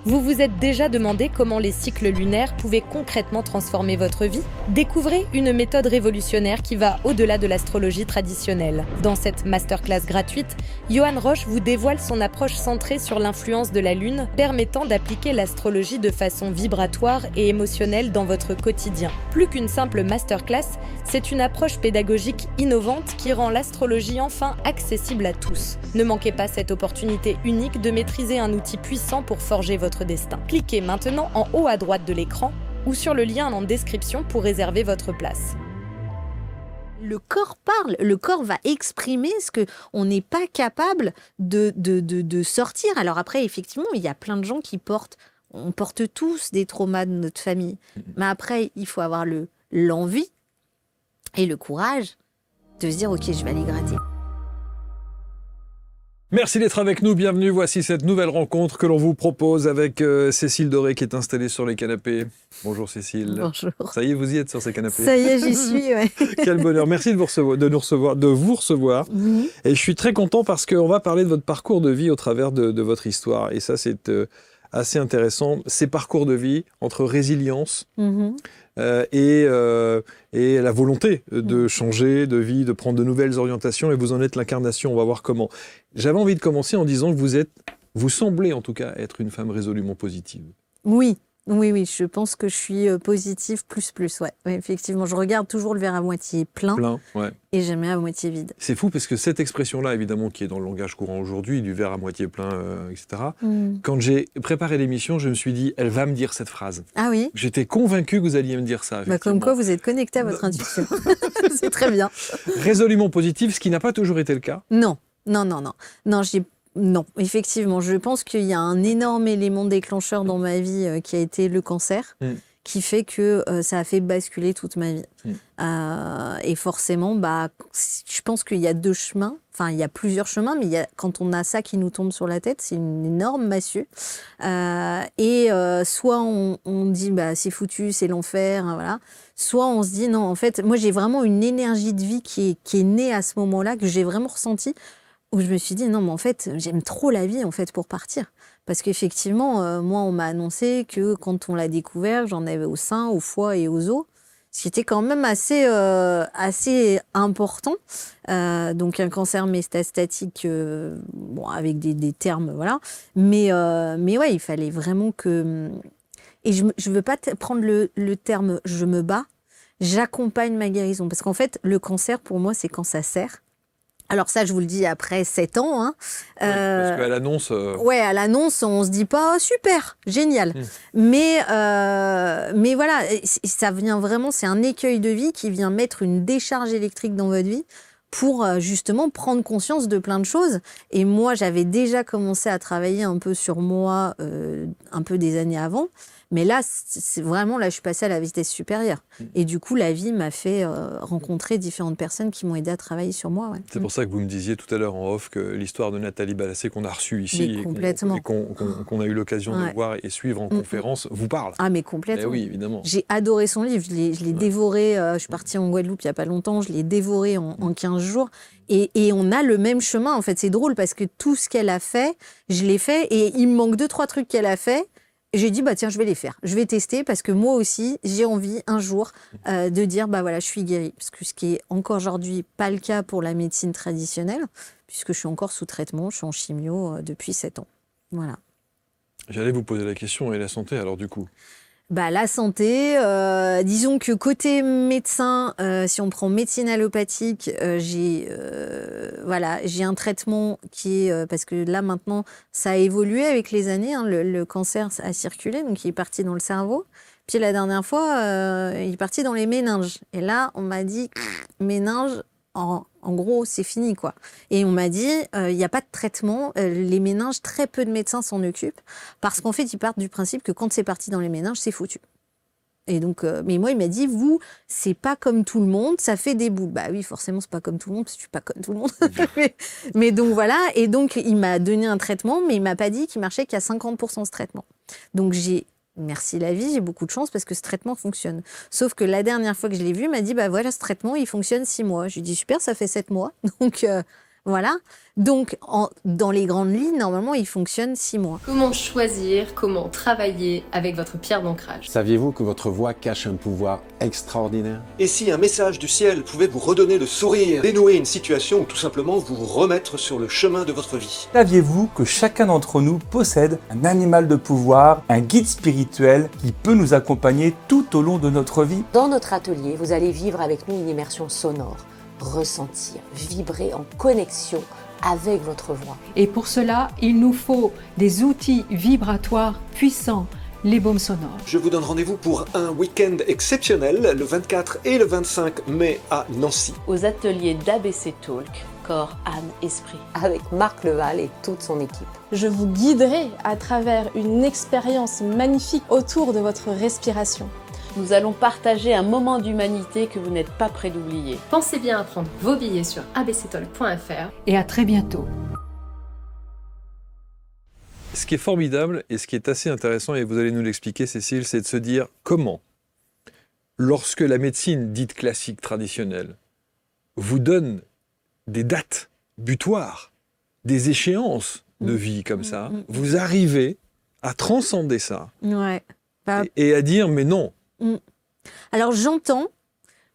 Vous vous êtes déjà demandé comment les cycles lunaires pouvaient concrètement transformer votre vie ? Découvrez une méthode révolutionnaire qui va au-delà de l'astrologie traditionnelle. Dans cette masterclass gratuite, Johan Roche vous dévoile son approche centrée sur l'influence de la Lune, permettant d'appliquer l'astrologie de façon vibratoire et émotionnelle dans votre quotidien. Plus qu'une simple masterclass, c'est une approche pédagogique innovante qui rend l'astrologie enfin accessible à tous. Ne manquez pas cette opportunité unique de maîtriser un outil puissant pour forger votre destin. Cliquez maintenant en haut à droite de l'écran ou sur le lien en description pour réserver votre place. Le corps parle, le corps va exprimer ce qu'on n'est pas capable de sortir. Alors après, effectivement, il y a plein de gens on porte tous des traumas de notre famille. Mais après, il faut avoir l'envie et le courage de se dire « Ok, je vais aller gratter ». Merci d'être avec nous, bienvenue. Voici cette nouvelle rencontre que l'on vous propose avec Cécile Doré qui est installée sur les canapés. Bonjour Cécile. Bonjour. Ça y est, vous y êtes sur ces canapés. Ça y est, j'y suis, ouais. Quel bonheur. Merci de vous recevoir. Mmh. Et je suis très content parce qu'on va parler de votre parcours de vie au travers de votre histoire. Et ça, c'est assez intéressant. Ces parcours de vie entre résilience et la volonté de changer de vie, de prendre de nouvelles orientations, et vous en êtes l'incarnation. On va voir comment. J'avais envie de commencer en disant que vous semblez en tout cas être une femme résolument positive. Oui, je pense que je suis positive plus, ouais. Ouais, effectivement, je regarde toujours le verre à moitié plein ouais. Et jamais à moitié vide. C'est fou parce que cette expression-là, évidemment, qui est dans le langage courant aujourd'hui, du verre à moitié plein, etc. Quand j'ai préparé l'émission, je me suis dit, elle va me dire cette phrase. Ah oui ? J'étais convaincu que vous alliez me dire ça. Comme quoi, vous êtes connecté à votre intuition. C'est très bien. Résolument positive, ce qui n'a pas toujours été le cas. Non, effectivement, je pense qu'il y a un énorme élément déclencheur dans ma vie qui a été le cancer, qui fait que ça a fait basculer toute ma vie. Et forcément, je pense qu'il y a deux chemins, enfin il y a plusieurs chemins, mais quand on a ça qui nous tombe sur la tête, c'est une énorme massue. Soit on dit c'est foutu, c'est l'enfer, voilà. Soit on se dit non, en fait, moi j'ai vraiment une énergie de vie qui est née à ce moment-là, que j'ai vraiment ressentie, où je me suis dit, non, mais en fait, j'aime trop la vie, en fait, pour partir. Parce qu'effectivement, moi, on m'a annoncé que quand on l'a découvert, j'en avais au sein, au foie et aux os, ce qui était quand même assez important. Donc, un cancer métastatique, avec des termes, voilà. Mais ouais, il fallait vraiment que... Et je veux pas prendre le terme « je me bats », j'accompagne ma guérison. Parce qu'en fait, le cancer, pour moi, c'est quand ça sert. Alors ça, je vous le dis après 7 ans. Hein. Parce qu'à l'annonce... Ouais, à l'annonce, on se dit pas « super, génial ». Mais voilà, ça vient vraiment, c'est un écueil de vie qui vient mettre une décharge électrique dans votre vie pour justement prendre conscience de plein de choses. Et moi, j'avais déjà commencé à travailler un peu sur moi un peu des années avant. Mais là, c'est vraiment, je suis passée à la vitesse supérieure. Et du coup, la vie m'a fait rencontrer différentes personnes qui m'ont aidé à travailler sur moi. Ouais. C'est pour ça que vous me disiez tout à l'heure en off que l'histoire de Nathalie Ballassé qu'on a reçue ici et qu'on a eu l'occasion de voir et suivre en conférence vous parle. Ah, mais complètement. Oui, évidemment. J'ai adoré son livre. Je l'ai dévoré. Je suis partie en Guadeloupe il n'y a pas longtemps. Je l'ai dévoré en 15 jours. Et on a le même chemin. En fait, c'est drôle parce que tout ce qu'elle a fait, je l'ai fait. Et il me manque 2-3 trucs qu'elle a fait. J'ai dit, tiens, je vais les faire. Je vais tester parce que moi aussi, j'ai envie un jour de dire, voilà, je suis guérie. Parce que ce qui est encore aujourd'hui pas le cas pour la médecine traditionnelle, puisque je suis encore sous traitement, je suis en chimio depuis 7 ans. Voilà. J'allais vous poser la question, et la santé alors du coup ? La santé, disons que côté médecin, si on prend médecine allopathique, j'ai un traitement qui est... parce que là, maintenant, ça a évolué avec les années. Hein, le cancer a circulé, donc il est parti dans le cerveau. Puis la dernière fois, il est parti dans les méninges. Et là, on m'a dit, méninges, en gros, c'est fini, quoi. Et on m'a dit, il n'y a pas de traitement. Les méninges, très peu de médecins s'en occupent. Parce qu'en fait, ils partent du principe que quand c'est parti dans les méninges, c'est foutu. Et donc, mais moi, il m'a dit, vous, c'est pas comme tout le monde, ça fait des boules. Oui, forcément, c'est pas comme tout le monde, parce que je suis pas comme tout le monde. mais donc, voilà. Et donc, il m'a donné un traitement, mais il m'a pas dit qu'il marchait qu'à 50% ce traitement. Donc, merci la vie, j'ai beaucoup de chance parce que ce traitement fonctionne. Sauf que la dernière fois que je l'ai vu, il m'a dit, voilà, ce traitement, il fonctionne 6 mois. Je lui ai dit, super, ça fait 7 mois. Donc, Voilà. Donc, dans les grandes lignes, normalement, il fonctionne 6 mois. Comment choisir, comment travailler avec votre pierre d'ancrage? Saviez-vous que votre voix cache un pouvoir extraordinaire? Et si un message du ciel pouvait vous redonner le sourire, dénouer une situation ou tout simplement vous remettre sur le chemin de votre vie? Saviez-vous que chacun d'entre nous possède un animal de pouvoir, un guide spirituel qui peut nous accompagner tout au long de notre vie? Dans notre atelier, vous allez vivre avec nous une immersion sonore, ressentir, vibrer en connexion avec votre voix. Et pour cela, il nous faut des outils vibratoires puissants, les baumes sonores. Je vous donne rendez-vous pour un week-end exceptionnel le 24 et le 25 mai à Nancy. Aux ateliers d'ABC Talk, corps, âme, esprit, avec Marc Leval et toute son équipe. Je vous guiderai à travers une expérience magnifique autour de votre respiration. Nous allons partager un moment d'humanité que vous n'êtes pas prêt d'oublier. Pensez bien à prendre vos billets sur abctalk.fr. Et à très bientôt. Ce qui est formidable et ce qui est assez intéressant, et vous allez nous l'expliquer, Cécile, c'est de se dire comment, lorsque la médecine dite classique, traditionnelle, vous donne des dates butoirs, des échéances de vie comme ça, vous arrivez à transcender ça et à dire mais non. Alors j'entends,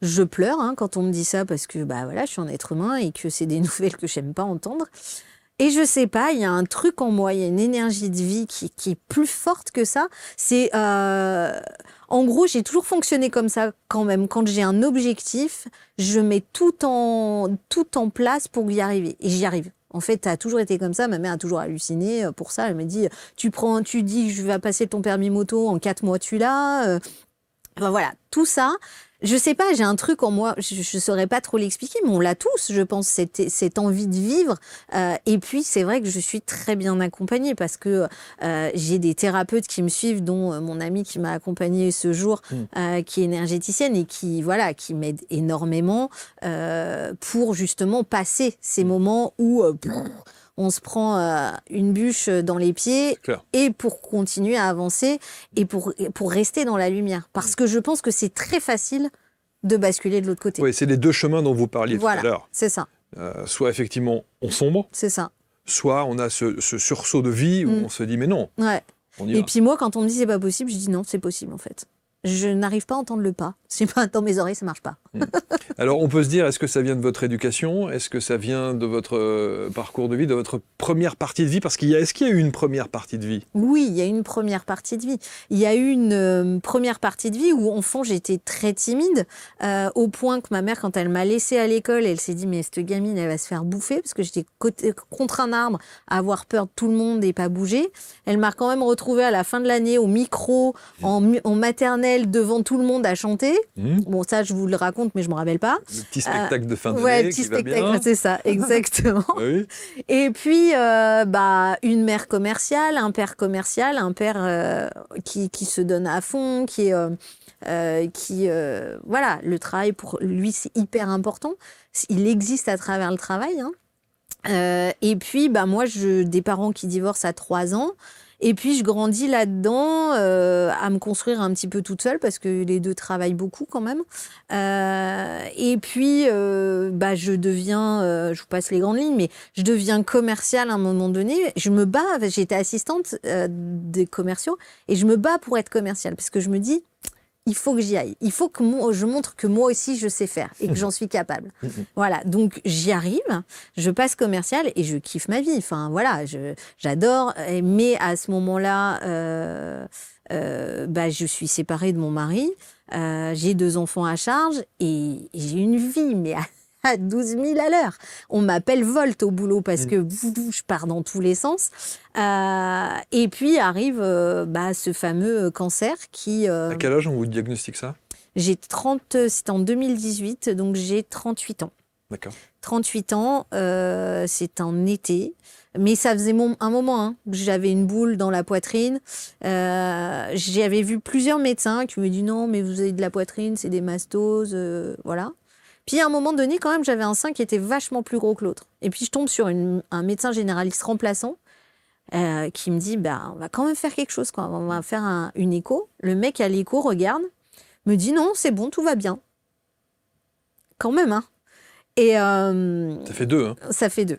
je pleure quand on me dit ça parce que voilà, je suis un être humain et que c'est des nouvelles que j'aime pas entendre. Et je sais pas, il y a un truc en moi, il y a une énergie de vie qui est plus forte que ça. C'est en gros, j'ai toujours fonctionné comme ça quand même. Quand j'ai un objectif, je mets tout en place pour y arriver. Et j'y arrive. En fait, ça a toujours été comme ça. Ma mère a toujours halluciné pour ça. Elle me dit, tu dis, je vais passer ton permis moto, en 4 mois tu l'as. Enfin, voilà, tout ça, je sais pas, j'ai un truc en moi, je saurais pas trop l'expliquer, mais on l'a tous, je pense, cette envie de vivre. Et puis, c'est vrai que je suis très bien accompagnée parce que j'ai des thérapeutes qui me suivent, dont mon amie qui m'a accompagnée ce jour, qui est énergéticienne et qui m'aide énormément pour justement passer ces moments où on se prend une bûche dans les pieds et pour continuer à avancer et pour rester dans la lumière. Parce que je pense que c'est très facile de basculer de l'autre côté. Oui, c'est les deux chemins dont vous parliez tout à l'heure. C'est ça. Soit effectivement on sombre, c'est ça. Soit on a ce sursaut de vie où on se dit mais non. Ouais. On y va. Et puis moi, quand on me dit c'est pas possible, je dis non, c'est possible en fait. Je n'arrive pas à entendre le pas. C'est pas dans mes oreilles, ça marche pas. Alors, on peut se dire, est-ce que ça vient de votre éducation? Est-ce que ça vient de votre parcours de vie, de votre première partie de vie? Parce est-ce qu'il y a eu une première partie de vie? Oui, il y a eu une première partie de vie. Il y a eu une première partie de vie où, enfant, j'étais très timide, au point que ma mère, quand elle m'a laissée à l'école, elle s'est dit, mais cette gamine, elle va se faire bouffer, parce que j'étais contre un arbre, à avoir peur de tout le monde et pas bouger. Elle m'a quand même retrouvée à la fin de l'année au micro, en maternelle, devant tout le monde à chanter. Bon, ça, je vous le raconte, mais je ne me rappelle pas. Le petit spectacle de fin d'année petit qui va spectacle, bien. c'est ça, exactement. Oui. Et puis, une mère commerciale, un père commercial, un père qui se donne à fond, voilà, le travail, pour lui, c'est hyper important. Il existe à travers le travail. Et puis, moi, des parents qui divorcent à 3 ans. Et puis, je grandis là-dedans à me construire un petit peu toute seule parce que les deux travaillent beaucoup quand même. Et puis, je deviens, je vous passe les grandes lignes, mais je deviens commerciale à un moment donné. Je me bats, j'étais assistante des commerciaux et je me bats pour être commerciale parce que je me dis, il faut que j'y aille. Il faut que je montre que moi aussi, je sais faire et que j'en suis capable. Voilà, donc j'y arrive, je passe commercial et je kiffe ma vie. Enfin, voilà, j'adore. Mais à ce moment-là, je suis séparée de mon mari. J'ai 2 enfants à charge et j'ai une vie, mais à 12 000 à l'heure. On m'appelle Volt au boulot parce que je pars dans tous les sens. Et puis arrive ce fameux cancer qui... À quel âge on vous diagnostique ça? C'était en 2018, donc j'ai 38 ans. D'accord. 38 ans, c'est un été. Mais ça faisait un moment que j'avais une boule dans la poitrine. J'avais vu plusieurs médecins qui me disent non, mais vous avez de la poitrine, c'est des mastoses, voilà. Puis à un moment donné, quand même, j'avais un sein qui était vachement plus gros que l'autre. Et puis je tombe sur un médecin généraliste remplaçant qui me dit on va quand même faire quelque chose, quoi. On va faire une écho. Le mec à l'écho regarde, me dit non, c'est bon, tout va bien. Quand même, Et ça fait 2, hein. Ça fait 2,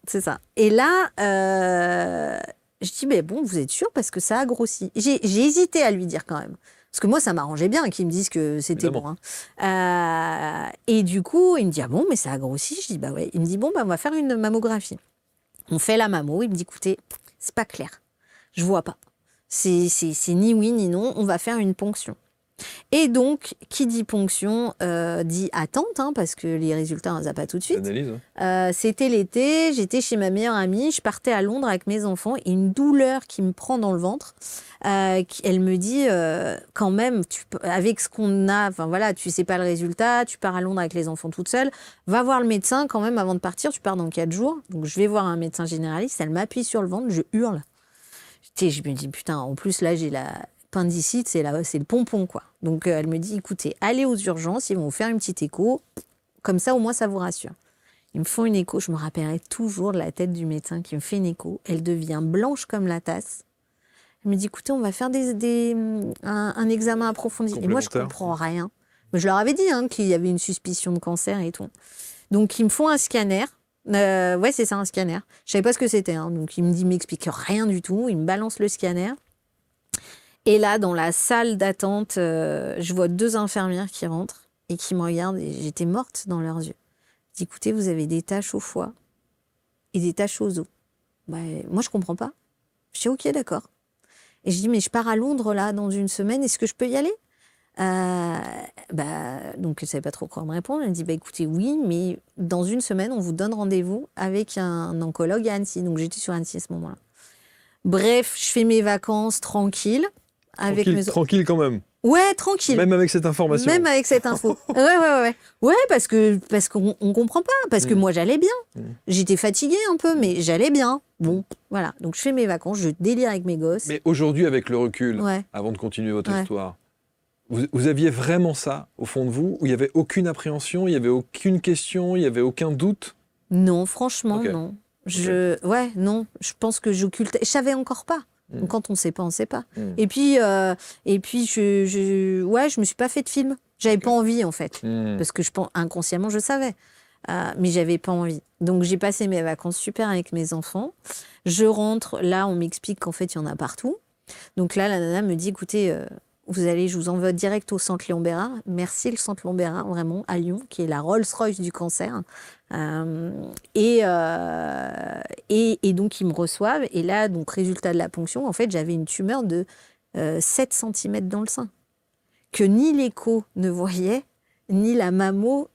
c'est ça. Et là, je dis, mais bon, vous êtes sûr parce que ça a grossi. J'ai hésité à lui dire quand même. Parce que moi, ça m'arrangeait bien qu'ils me disent que c'était bon. Hein. Et du coup, il me dit, ah bon, mais ça a grossi. Je dis, bah ouais. Il me dit, bon, bah, on va faire une mammographie. On fait la mammo. Il me dit, écoutez, c'est pas clair. Je vois pas. C'est ni oui ni non. On va faire une ponction. Et donc, qui dit ponction dit attente, hein, parce que les résultats, on les a pas tout de suite. Analyse, hein. C'était l'été, j'étais chez ma meilleure amie, je partais à Londres avec mes enfants et une douleur qui me prend dans le ventre. Elle me dit, quand même, avec ce qu'on a, enfin voilà, tu sais pas le résultat, tu pars à Londres avec les enfants toute seule, va voir le médecin quand même avant de partir, tu pars dans 4 jours. Donc je vais voir un médecin généraliste, elle m'appuie sur le ventre, je hurle. Je me dis, putain, en plus là, j'ai la appendicite, c'est le pompon, quoi. Donc, elle me dit, écoutez, allez aux urgences, ils vont vous faire une petite écho. Comme ça, au moins, ça vous rassure. Ils me font une écho. Je me rappellerai toujours de la tête du médecin qui me fait une écho. Elle devient blanche comme la tasse. Elle me dit, écoutez, on va faire un examen approfondi. Et moi, je comprends rien. Mais je leur avais dit hein, qu'il y avait une suspicion de cancer et tout. Donc, ils me font un scanner. Ouais, c'est ça, un scanner. Je savais pas ce que c'était. Hein. Donc, il m'explique rien du tout. Il me balance le scanner. Et là, dans la salle d'attente, je vois 2 infirmières qui rentrent et qui me regardent. Et j'étais morte dans leurs yeux. Je dis, écoutez, vous avez des taches au foie et des taches aux os. Bah, moi, je comprends pas. Je dis, ok, d'accord. Et je dis, mais je pars à Londres, là, dans 1 semaine. Est-ce que je peux y aller donc, je ne savais pas trop quoi me répondre. Elle me dit, bah, écoutez, oui, mais dans 1 semaine, on vous donne rendez-vous avec un oncologue à Annecy. Donc, j'étais sur Annecy à ce moment-là. Bref, je fais mes vacances tranquille. Tranquille quand même. Ouais, tranquille. Même avec cette information. Même avec cette info. Ouais. Ouais, parce qu'on comprend pas. Parce que moi, j'allais bien. J'étais fatiguée un peu, mais j'allais bien. Bon, voilà. Donc, je fais mes vacances, je délire avec mes gosses. Mais aujourd'hui, avec le recul, avant de continuer votre histoire, vous aviez vraiment ça au fond de vous, où il n'y avait aucune appréhension, il n'y avait aucune question, il n'y avait aucun doute? Non, franchement, non. Non. Je pense que j'occultais. Je savais encore pas. Donc, quand on ne sait pas, on ne sait pas. Et puis, je me suis pas fait de film. J'avais pas envie, en fait. Parce que inconsciemment, je savais. Mais j'avais pas envie. Donc, j'ai passé mes vacances super avec mes enfants. Je rentre. Là, on m'explique qu'en fait, il y en a partout. Donc là, la nana me dit, écoutez, je vous envoie direct au centre Léon Bérard. Merci, le centre Léon Bérard, vraiment, à Lyon, qui est la Rolls-Royce du cancer. Et donc, ils me reçoivent. Et là, donc, résultat de la ponction, en fait, j'avais une tumeur de 7 cm dans le sein. Que ni l'écho ne voyait, ni la mammo.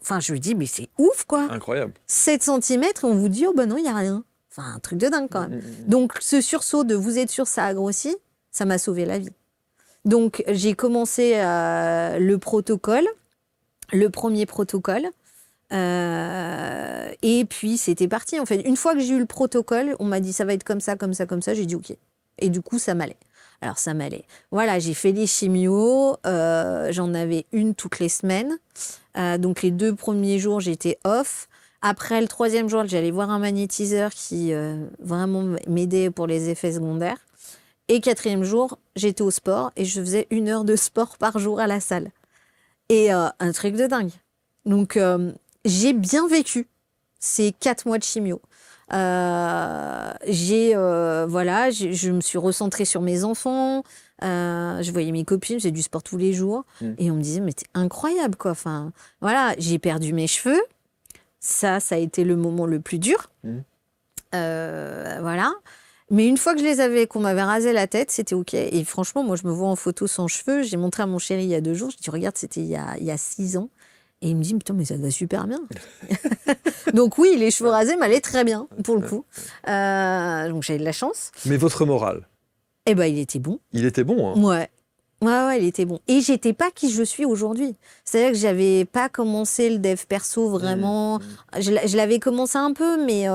Enfin, je me dis, mais c'est ouf, quoi. Incroyable. 7 cm, et on vous dit, oh ben non, il n'y a rien. Enfin, un truc de dingue, quand même. Donc, ce sursaut de vous êtes sûr, ça a grossi, ça m'a sauvé la vie. Donc, j'ai commencé le premier protocole. Et puis, c'était parti. En fait, une fois que j'ai eu le protocole, on m'a dit ça va être comme ça, comme ça, comme ça. J'ai dit OK. Et du coup, ça m'allait. Alors, ça m'allait. Voilà, j'ai fait des chimios. J'en avais une toutes les semaines. Donc, les 2 premiers jours, j'étais off. Après, le 3e jour, j'allais voir un magnétiseur qui vraiment m'aidait pour les effets secondaires. Et 4e jour, j'étais au sport et je faisais 1 heure de sport par jour à la salle. Et un truc de dingue. Donc, j'ai bien vécu ces 4 mois de chimio. Je me suis recentrée sur mes enfants. Je voyais mes copines, je faisais du sport tous les jours. Et on me disait, mais c'est incroyable, quoi. Enfin, voilà, j'ai perdu mes cheveux. Ça a été le moment le plus dur. Voilà. Mais une fois que qu'on m'avait rasé la tête, c'était OK. Et franchement, moi, je me vois en photo sans cheveux. J'ai montré à mon chéri il y a 2 jours. Je lui ai dit, regarde, c'était il y a 6 ans. Et il me dit, putain, mais ça va super bien. Donc oui, les cheveux rasés m'allaient très bien, pour le coup. Donc j'avais de la chance. Mais votre moral? Eh ben, il était bon. Il était bon, hein? Ouais, il était bon. Et j'étais pas qui je suis aujourd'hui. C'est-à-dire que j'avais pas commencé le dev perso vraiment. Je l'avais commencé un peu, mais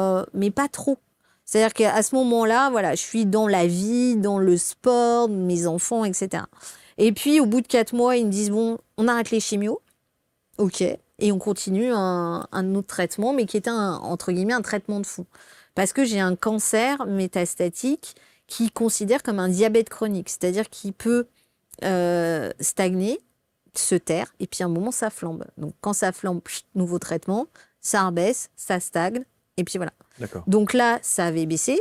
pas trop. C'est-à-dire qu'à ce moment-là, voilà, je suis dans la vie, dans le sport, mes enfants, etc. Et puis, au bout de 4 mois, ils me disent, bon, on arrête les chimios. OK. Et on continue un autre traitement, mais qui était, entre guillemets, un traitement de fond. Parce que j'ai un cancer métastatique qui considère comme un diabète chronique. C'est-à-dire qu'il peut stagner, se taire, et puis à un moment, ça flambe. Donc, quand ça flambe, nouveau traitement, ça rebaisse, ça stagne, et puis voilà. D'accord. Donc là, ça avait baissé.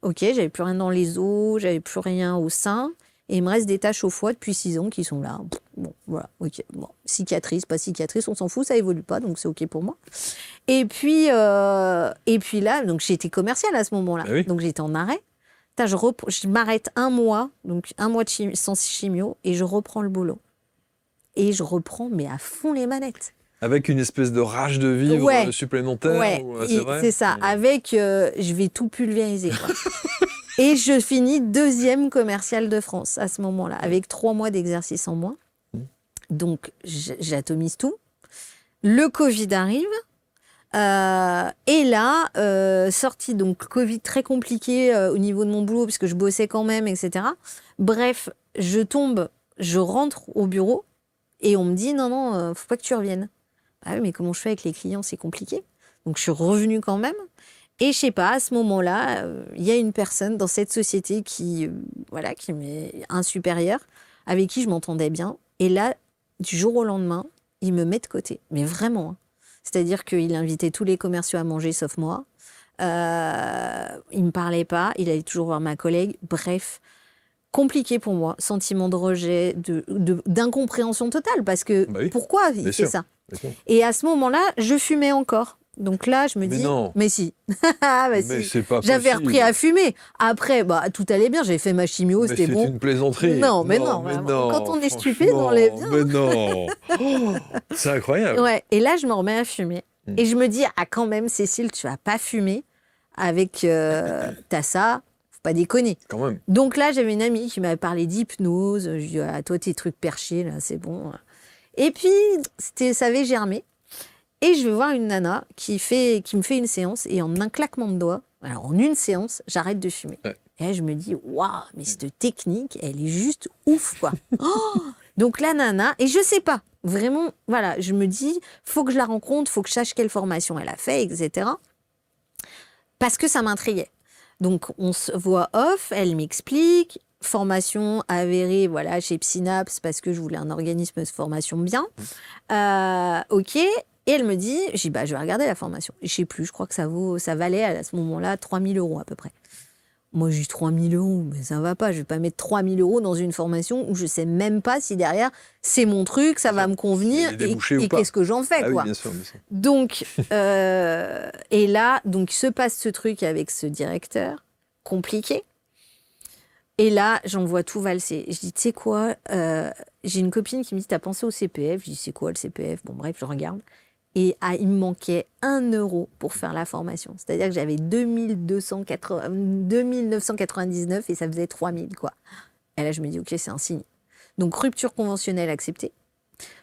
Ok, j'avais plus rien dans les os, j'avais plus rien au sein, et il me reste des taches au foie depuis 6 ans qui sont là. Bon, voilà, ok. Bon, cicatrice, pas cicatrice, on s'en fout, ça évolue pas, donc c'est ok pour moi. Et puis là, donc j'étais commerciale à ce moment-là, Ah oui. donc j'étais en arrêt. Je m'arrête 1 mois, donc 1 mois sans chimio, et je reprends le boulot. Et je reprends, mais à fond les manettes. Avec une espèce de rage de vivre supplémentaire. Ouais, C'est vrai. c'est ça. Avec, je vais tout pulvériser. Quoi. Et je finis 2e commerciale de France à ce moment-là, avec 3 mois d'exercice en moins. Donc, j'atomise tout. Le Covid arrive. Et là, sortie, donc Covid très compliqué au niveau de mon boulot, puisque je bossais quand même, etc. Bref, je rentre au bureau et on me dit non, faut pas que tu reviennes. Ah oui, mais comment je fais avec les clients, c'est compliqué. Donc je suis revenue quand même. Et je sais pas, à ce moment-là, il y a une personne dans cette société qui m'est un supérieur, avec qui je m'entendais bien. Et là, du jour au lendemain, il me met de côté. Mais vraiment, hein. C'est-à-dire qu'il invitait tous les commerciaux à manger, sauf moi. Il me parlait pas. Il allait toujours voir ma collègue. Bref, compliqué pour moi. Sentiment de rejet, d'incompréhension totale. Parce que pourquoi il fait ça? Et à ce moment-là, je fumais encore. Donc là, je me dis, mais si. Mais c'est pas J'avais possible. repris à fumer. Après, tout allait bien. J'avais fait ma chimio, c'était bon. C'est une plaisanterie. Non, mais non. Quand on est stupide, on l'est bien. Mais non. C'est incroyable. Ouais. Et là, je me remets à fumer. Et je me dis, quand même, Cécile, tu vas pas fumer avec t'as ça. Faut pas déconner. Quand même. Donc là, j'avais une amie qui m'avait parlé d'hypnose. Je lui dis, toi, tes trucs perchés, là, c'est bon. Et puis, ça avait germé. Et je vais voir une nana qui me fait une séance, et en un claquement de doigts, alors en une séance, j'arrête de fumer. Ouais. Et là, je me dis, waouh, mais cette technique, elle est juste ouf, quoi. Donc la nana, et je sais pas, vraiment, voilà, je me dis, faut que je la rencontre, faut que je sache quelle formation elle a fait, etc. Parce que ça m'intriguait. Donc on se voit off, elle m'explique, formation avérée, voilà, chez Psynaps, parce que je voulais un organisme de formation bien. Ok. Et elle me dit, je vais regarder la formation. Je sais plus, je crois que ça valait à ce moment-là 3 000 € à peu près. Moi, j'ai 3 000 €, mais ça va pas. Je vais pas mettre 3 000 € dans une formation où je sais même pas si derrière c'est mon truc, ça va me convenir et qu'est-ce que j'en fais, quoi. Oui, bien sûr, bien sûr. Donc, et là, donc, se passe ce truc avec ce directeur compliqué. Et là, j'en vois tout valser. Je dis, tu sais quoi, j'ai une copine qui me dit, t'as pensé au CPF? Je dis, c'est quoi le CPF? Bon, bref, je regarde. Et il me manquait 1 € pour faire la formation. C'est-à-dire que j'avais 2999 et ça faisait 3000, quoi. Et là, je me dis, ok, c'est un signe. Donc, rupture conventionnelle acceptée.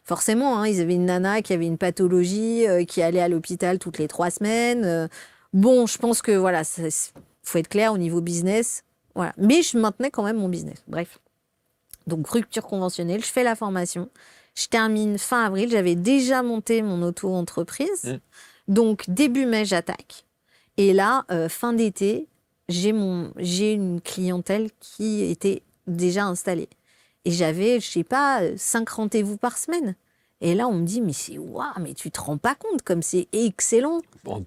Forcément, ils avaient une nana qui avait une pathologie, qui allait à l'hôpital toutes les 3 semaines. Bon, je pense que, voilà, faut être clair au niveau business. Voilà. Mais je maintenais quand même mon business. Bref. Donc, rupture conventionnelle, je fais la formation. Je termine fin avril. J'avais déjà monté mon auto-entreprise. Donc, début mai, j'attaque. Et là, fin d'été, j'ai une clientèle qui était déjà installée. Et j'avais, je sais pas, 5 rendez-vous par semaine. Et là, on me dit, mais c'est waouh, mais tu te rends pas compte comme c'est excellent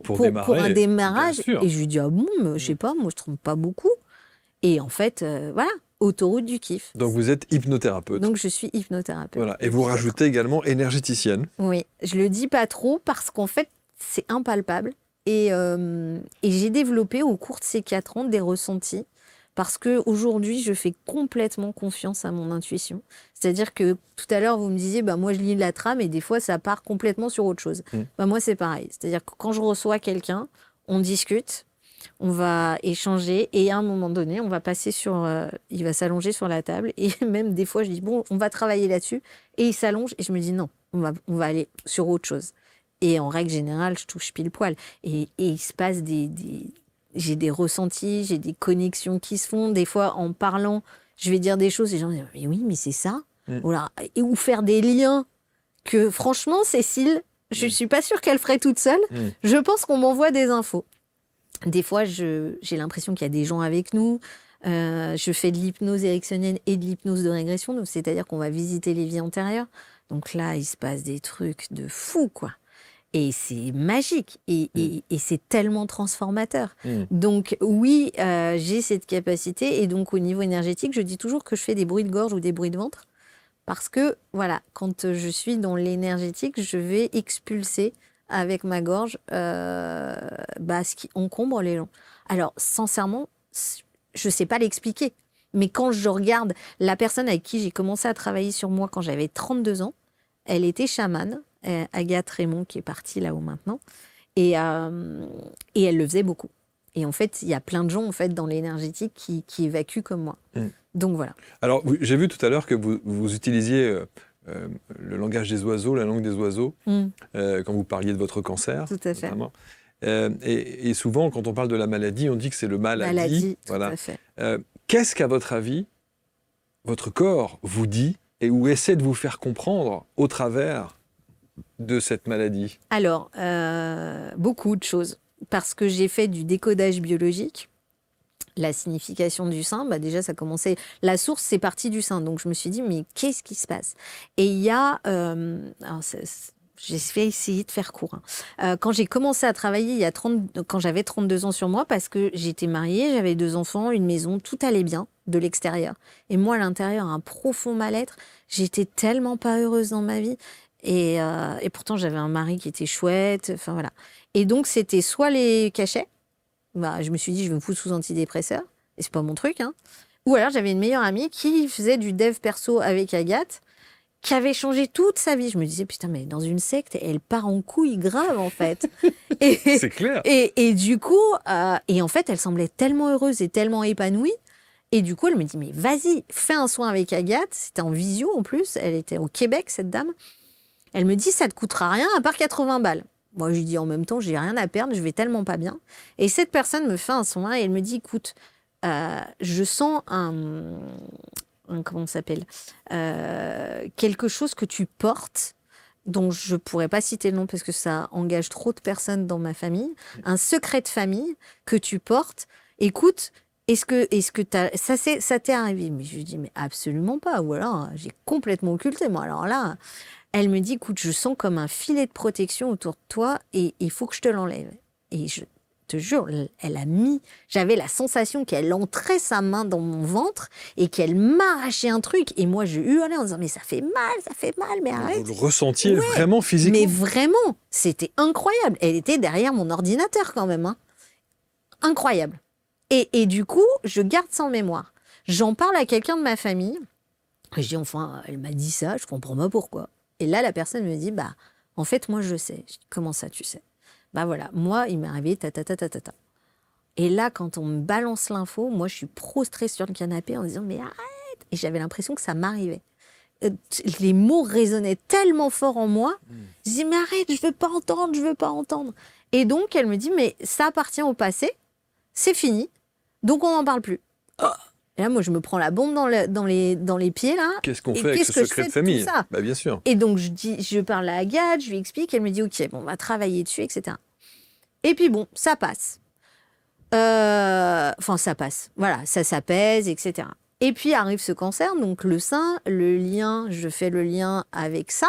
pour un démarrage. Et je lui dis, ah bon, je sais pas, moi, je trompe pas beaucoup. Et en fait, voilà. Autoroute du kiff. Donc vous êtes hypnothérapeute. Donc je suis hypnothérapeute. Voilà. Et vous rajoutez également énergéticienne. Oui, je le dis pas trop parce qu'en fait c'est impalpable et j'ai développé au cours de ces 4 ans des ressentis parce que aujourd'hui je fais complètement confiance à mon intuition. C'est-à-dire que tout à l'heure vous me disiez moi je lis la trame et des fois ça part complètement sur autre chose. Moi c'est pareil. C'est-à-dire que quand je reçois quelqu'un, on discute. On va échanger et à un moment donné, on va passer il va s'allonger sur la table et même des fois, je dis bon, on va travailler là-dessus et il s'allonge et je me dis non, on va aller sur autre chose. Et en règle générale, je touche pile poil et il se passe j'ai des ressentis, j'ai des connexions qui se font. Des fois, en parlant, je vais dire des choses et les gens disent mais oui, mais c'est ça. Voilà. Ou faire des liens que franchement, Cécile, je suis pas sûre qu'elle ferait toute seule. Je pense qu'on m'envoie des infos. Des fois, j'ai l'impression qu'il y a des gens avec nous. Je fais de l'hypnose ericksonienne et de l'hypnose de régression, donc c'est-à-dire qu'on va visiter les vies antérieures. Donc là, il se passe des trucs de fou, quoi. Et c'est magique et c'est tellement transformateur. Donc oui, j'ai cette capacité et donc au niveau énergétique, je dis toujours que je fais des bruits de gorge ou des bruits de ventre parce que voilà, quand je suis dans l'énergétique, je vais expulser avec ma gorge ce qui encombre les gens. Alors sincèrement, je sais pas l'expliquer, mais quand je regarde la personne avec qui j'ai commencé à travailler sur moi quand j'avais 32 ans, elle était chamane. Agathe Raymond qui est partie là-haut maintenant et elle le faisait beaucoup et en fait il y a plein de gens en fait dans l'énergétique qui évacuent comme moi donc voilà. Alors j'ai vu tout à l'heure que vous utilisiez le langage des oiseaux, la langue des oiseaux quand vous parliez de votre cancer tout à fait et souvent quand on parle de la maladie on dit que c'est le maladie voilà. Tout à fait. Qu'est-ce qu'à votre avis votre corps vous dit et ou essaie de vous faire comprendre au travers de cette maladie? Alors, beaucoup de choses. Parce que j'ai fait du décodage biologique. La signification du sein, déjà, ça commençait... La source, c'est parti du sein. Donc, je me suis dit, mais qu'est-ce qui se passe? Et il y a... j'ai essayé de faire court. Quand j'ai commencé à travailler, quand j'avais 32 ans sur moi, parce que j'étais mariée, j'avais 2 enfants, une maison, tout allait bien de l'extérieur. Et moi, à l'intérieur, un profond mal-être. J'étais tellement pas heureuse dans ma vie. Et pourtant, j'avais un mari qui était chouette. Enfin, voilà. Et donc, c'était soit les cachets. Je me suis dit, je vais me foutre sous antidépresseur. Et c'est pas mon truc. Ou alors, j'avais une meilleure amie qui faisait du dev perso avec Agathe, qui avait changé toute sa vie. Je me disais, putain, mais dans une secte, elle part en couille grave, en fait. C'est clair. Et du coup, en fait, elle semblait tellement heureuse et tellement épanouie. Et du coup, elle me dit, mais vas-y, fais un soin avec Agathe. C'était en visio, en plus. Elle était au Québec, cette dame. Elle me dit, ça te coûtera rien à part 80 balles. Moi, je lui dis en même temps, j'ai rien à perdre, je vais tellement pas bien. Et cette personne me fait un soin et elle me dit, écoute, je sens comment ça s'appelle quelque chose que tu portes, dont je pourrais pas citer le nom parce que ça engage trop de personnes dans ma famille, un secret de famille que tu portes. Écoute, est-ce que ça t'est arrivé? Mais je lui dis, mais absolument pas. Ou alors, j'ai complètement occulté. Moi, alors là... Elle me dit, écoute, je sens comme un filet de protection autour de toi et il faut que je te l'enlève. Et je te jure, j'avais la sensation qu'elle entrait sa main dans mon ventre et qu'elle m'arrachait un truc. Et moi, je hurlais en disant, mais ça fait mal, mais arrête. Vous le ressentiez vraiment physiquement? Mais vraiment, c'était incroyable. Elle était derrière mon ordinateur quand même. Incroyable. Et du coup, je garde ça en mémoire. J'en parle à quelqu'un de ma famille. Et je dis, enfin, elle m'a dit ça, je comprends pas pourquoi. Et là, la personne me dit, en fait, moi, je sais. Je dis, comment ça, tu sais? Voilà, moi, il m'est arrivé ta. Et là, quand on me balance l'info, moi, je suis prostrée sur le canapé en disant, mais arrête! Et j'avais l'impression que ça m'arrivait. Les mots résonnaient tellement fort en moi. Je dis, mais arrête, je veux pas entendre. Et donc, elle me dit, mais ça appartient au passé, c'est fini, donc on n'en parle plus. Et là, moi, je me prends la bombe dans les pieds, là. Qu'est-ce qu'on fait avec ce secret de famille? Bien sûr. Et donc, je parle à Agathe, je lui explique, elle me dit, OK, bon, on va travailler dessus, etc. Et puis, bon, ça passe. Ça passe. Voilà, ça s'apaise, etc. Et puis, arrive ce cancer, donc le sein, je fais le lien avec ça.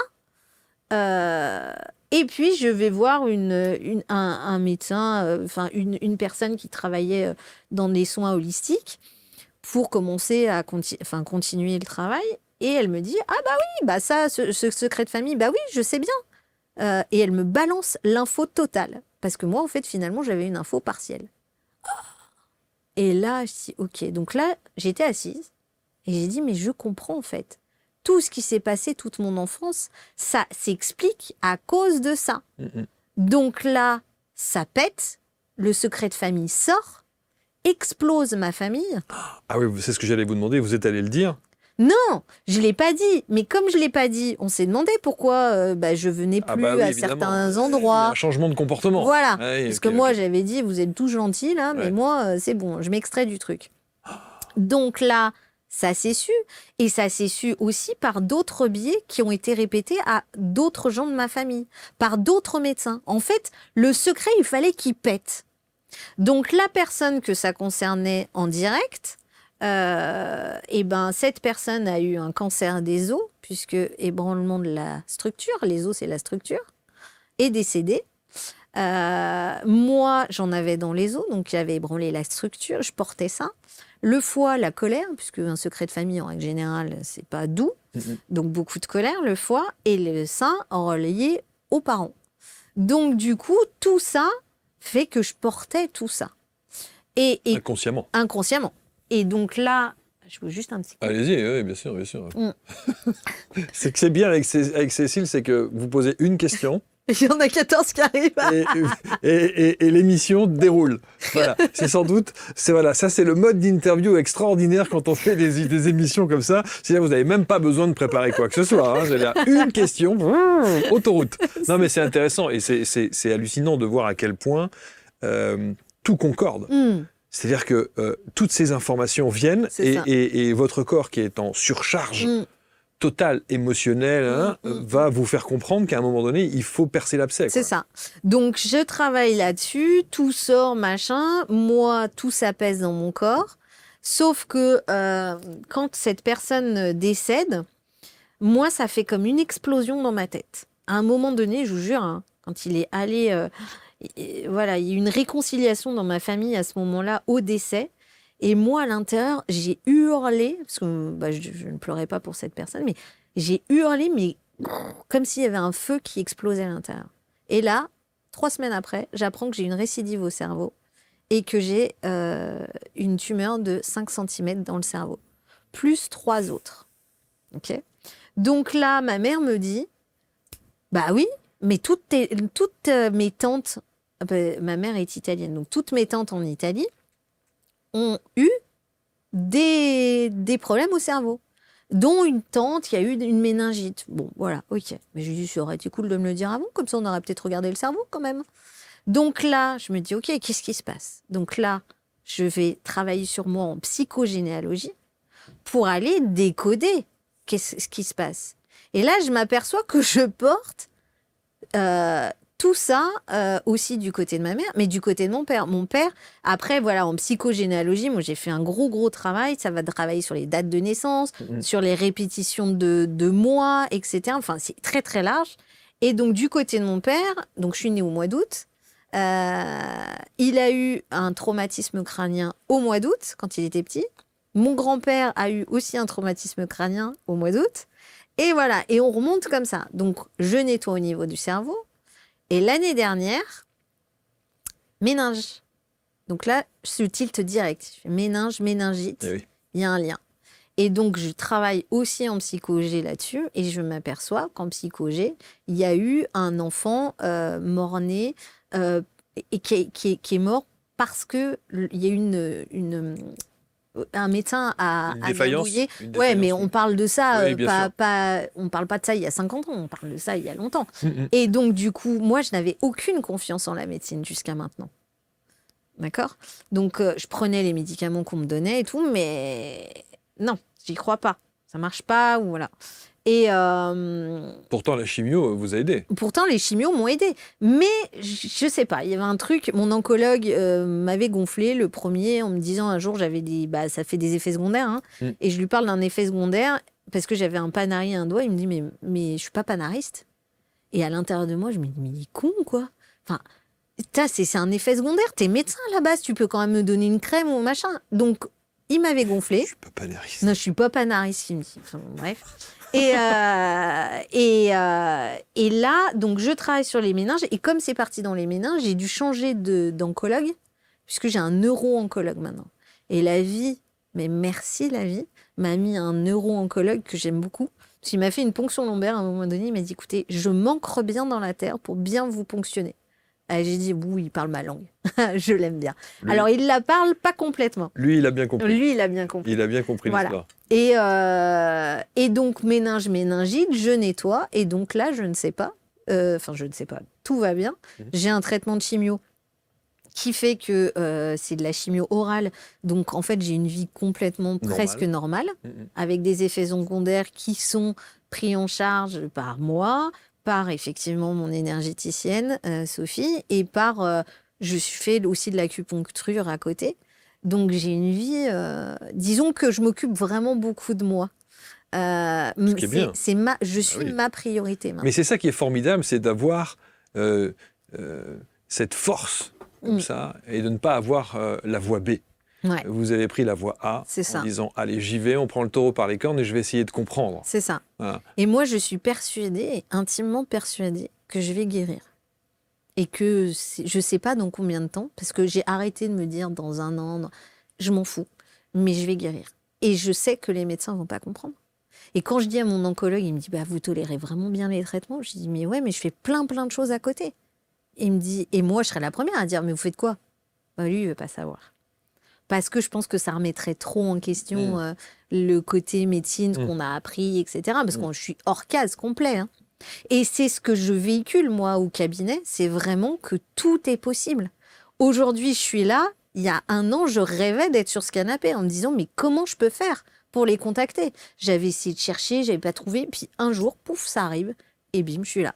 Et puis, je vais voir un médecin, une personne qui travaillait dans des soins holistiques, pour commencer à continuer le travail. Et elle me dit, ce secret de famille, oui, je sais bien. Et elle me balance l'info totale. Parce que moi, en fait, finalement, j'avais une info partielle. Et là, je dis, OK. Donc là, j'étais assise et j'ai dit, mais je comprends, en fait. Tout ce qui s'est passé toute mon enfance, ça s'explique à cause de ça. Donc là, ça pète, le secret de famille sort, explose ma famille. Ah oui, c'est ce que j'allais vous demander, vous êtes allé le dire? Non, je ne l'ai pas dit. Mais comme je ne l'ai pas dit, on s'est demandé pourquoi je venais plus à certains endroits. Il y a un changement de comportement. Voilà, parce que moi j'avais dit, vous êtes tous gentils là, mais moi c'est bon, je m'extrais du truc. Donc là, ça s'est su. Et ça s'est su aussi par d'autres biais qui ont été répétés à d'autres gens de ma famille, par d'autres médecins. En fait, le secret, il fallait qu'il pète. Donc la personne que ça concernait en direct et ben, cette personne a eu un cancer des os, puisque ébranlement de la structure, les os c'est la structure, est décédée. Moi, j'en avais dans les os, donc j'avais ébranlé la structure, je portais ça. Le foie, la colère, puisque un secret de famille en règle générale, c'est pas doux, donc beaucoup de colère, le foie, et le sein relié aux parents. Donc du coup, tout ça fait que je portais tout ça. Et inconsciemment. Inconsciemment. Et donc là, je veux juste un petit coup. Allez-y, oui, bien sûr, bien sûr. C'est que c'est bien avec Cécile, c'est que vous posez une question. Il y en a 14 qui arrivent. et l'émission déroule. Voilà, c'est sans doute, ça c'est le mode d'interview extraordinaire quand on fait des émissions comme ça. C'est-à-dire vous n'avez même pas besoin de préparer quoi que ce soit. Hein. C'est-à-dire une question, autoroute. Non mais c'est intéressant et c'est hallucinant de voir à quel point tout concorde. C'est-à-dire que toutes ces informations viennent et votre corps qui est en surcharge totale émotionnelle va vous faire comprendre qu'à un moment donné, il faut percer l'abcès. C'est ça. Donc, je travaille là-dessus, tout sort, machin. Moi, tout s'apaise dans mon corps. Sauf que quand cette personne décède, moi, ça fait comme une explosion dans ma tête. À un moment donné, je vous jure, hein, quand il est allé... voilà, il y a eu une réconciliation dans ma famille à ce moment-là, au décès. Et moi, à l'intérieur, j'ai hurlé, parce que je ne pleurais pas pour cette personne, mais j'ai hurlé, mais comme s'il y avait un feu qui explosait à l'intérieur. Et là, 3 semaines après, j'apprends que j'ai une récidive au cerveau et que j'ai une tumeur de 5 cm dans le cerveau, plus 3 autres. Okay. Donc là, ma mère me dit, bah oui, mais toutes mes tantes, ma mère est italienne, donc toutes mes tantes en Italie, ont eu des problèmes au cerveau, dont une tante qui a eu une méningite. Bon, voilà, ok. Mais je lui dis, ça aurait été cool de me le dire avant, comme ça on aurait peut-être regardé le cerveau quand même. Donc là, je me dis, ok, qu'est-ce qui se passe? Donc là, je vais travailler sur moi en psychogénéalogie pour aller décoder qu'est-ce qui se passe. Et là, je m'aperçois que je porte tout ça aussi du côté de ma mère, mais du côté de mon père. Mon père, après, voilà, en psychogénéalogie, moi, j'ai fait un gros travail. Ça va travailler sur les dates de naissance, sur les répétitions de mois, etc. Enfin, c'est très, très large. Et donc, du côté de mon père, donc je suis née au mois d'août, il a eu un traumatisme crânien au mois d'août, quand il était petit. Mon grand-père a eu aussi un traumatisme crânien au mois d'août. Et voilà, et on remonte comme ça. Donc, je nettoie au niveau du cerveau. Et l'année dernière, méninge. Donc là, je tilt direct. Je fais méninge, méningite, il y a un lien. Et donc, je travaille aussi en psychogé là-dessus et je m'aperçois qu'en psychogé, il y a eu un enfant mort-né et qui est mort parce qu'il y a eu un médecin a débrouillé. Ouais, mais on parle de ça, on parle pas de ça il y a 50 ans, on parle de ça il y a longtemps. Et donc, du coup, moi, je n'avais aucune confiance en la médecine jusqu'à maintenant. D'accord? Donc, je prenais les médicaments qu'on me donnait et tout, mais non, j'y crois pas. Ça marche pas, ou voilà. Et pourtant, la chimio vous a aidé. Pourtant, les chimios m'ont aidé. Mais je sais pas, il y avait un truc, mon oncologue m'avait gonflé le premier en me disant un jour, j'avais dit, ça fait des effets secondaires. Hein, et je lui parle d'un effet secondaire parce que j'avais un panari à un doigt. Il me dit, mais je suis pas panariste. Et à l'intérieur de moi, je me dis, mais il est con, quoi. Enfin, c'est un effet secondaire. T'es médecin à la base, tu peux quand même me donner une crème ou machin. Donc, il m'avait gonflé. Je suis pas panariste. Non, je suis pas panariste, il me dit. Enfin, bref. Et là, donc, je travaille sur les méninges. Et comme c'est parti dans les méninges, j'ai dû changer d'oncologue, puisque j'ai un neuro-oncologue maintenant. Et la vie, mais merci la vie, m'a mis un neuro-oncologue que j'aime beaucoup. Parce qu'il m'a fait une ponction lombaire à un moment donné. Il m'a dit, écoutez, je m'ancre bien dans la terre pour bien vous ponctionner. Et j'ai dit, oui, il parle ma langue. Je l'aime bien. Lui, alors, il la parle pas complètement. Lui, il a bien compris. Lui, il a bien compris. Il a bien compris l'histoire. Et donc, méninge, méningite, je nettoie. Et donc là, je ne sais pas. Enfin, je ne sais pas. Tout va bien. J'ai un traitement de chimio qui fait que c'est de la chimio orale. Donc, en fait, j'ai une vie complètement presque normale, avec des effets secondaires qui sont pris en charge par moi, par effectivement mon énergéticienne, Sophie, et par... je fais aussi de l'acupuncture à côté. Donc j'ai une vie, disons que je m'occupe vraiment beaucoup de moi. Ce qui est bien. Je suis oui. ma priorité maintenant. Mais c'est ça qui est formidable, c'est d'avoir cette force comme ça et de ne pas avoir la voie B. Ouais. Vous avez pris la voie A en disant allez, j'y vais, on prend le taureau par les cornes et je vais essayer de comprendre. C'est ça. Voilà. Et moi, je suis persuadée, intimement persuadée, que je vais guérir. Et que je ne sais pas dans combien de temps, parce que j'ai arrêté de me dire dans 1 an, je m'en fous, mais je vais guérir. Et je sais que les médecins ne vont pas comprendre. Et quand je dis à mon oncologue, il me dit bah, vous tolérez vraiment bien les traitements. Je dis mais ouais, mais je fais plein de choses à côté. Et il me dit, et moi, je serais la première à dire mais vous faites quoi? Bah, lui, il ne veut pas savoir. Parce que je pense que ça remettrait trop en question le côté médecine qu'on a appris, etc. Parce que je suis hors case complet. Hein. Et c'est ce que je véhicule, moi, au cabinet, c'est vraiment que tout est possible. Aujourd'hui, je suis là, il y a 1 an, je rêvais d'être sur ce canapé en me disant, mais comment je peux faire pour les contacter? J'avais essayé de chercher, j'avais pas trouvé, puis un jour, pouf, ça arrive, et bim, je suis là.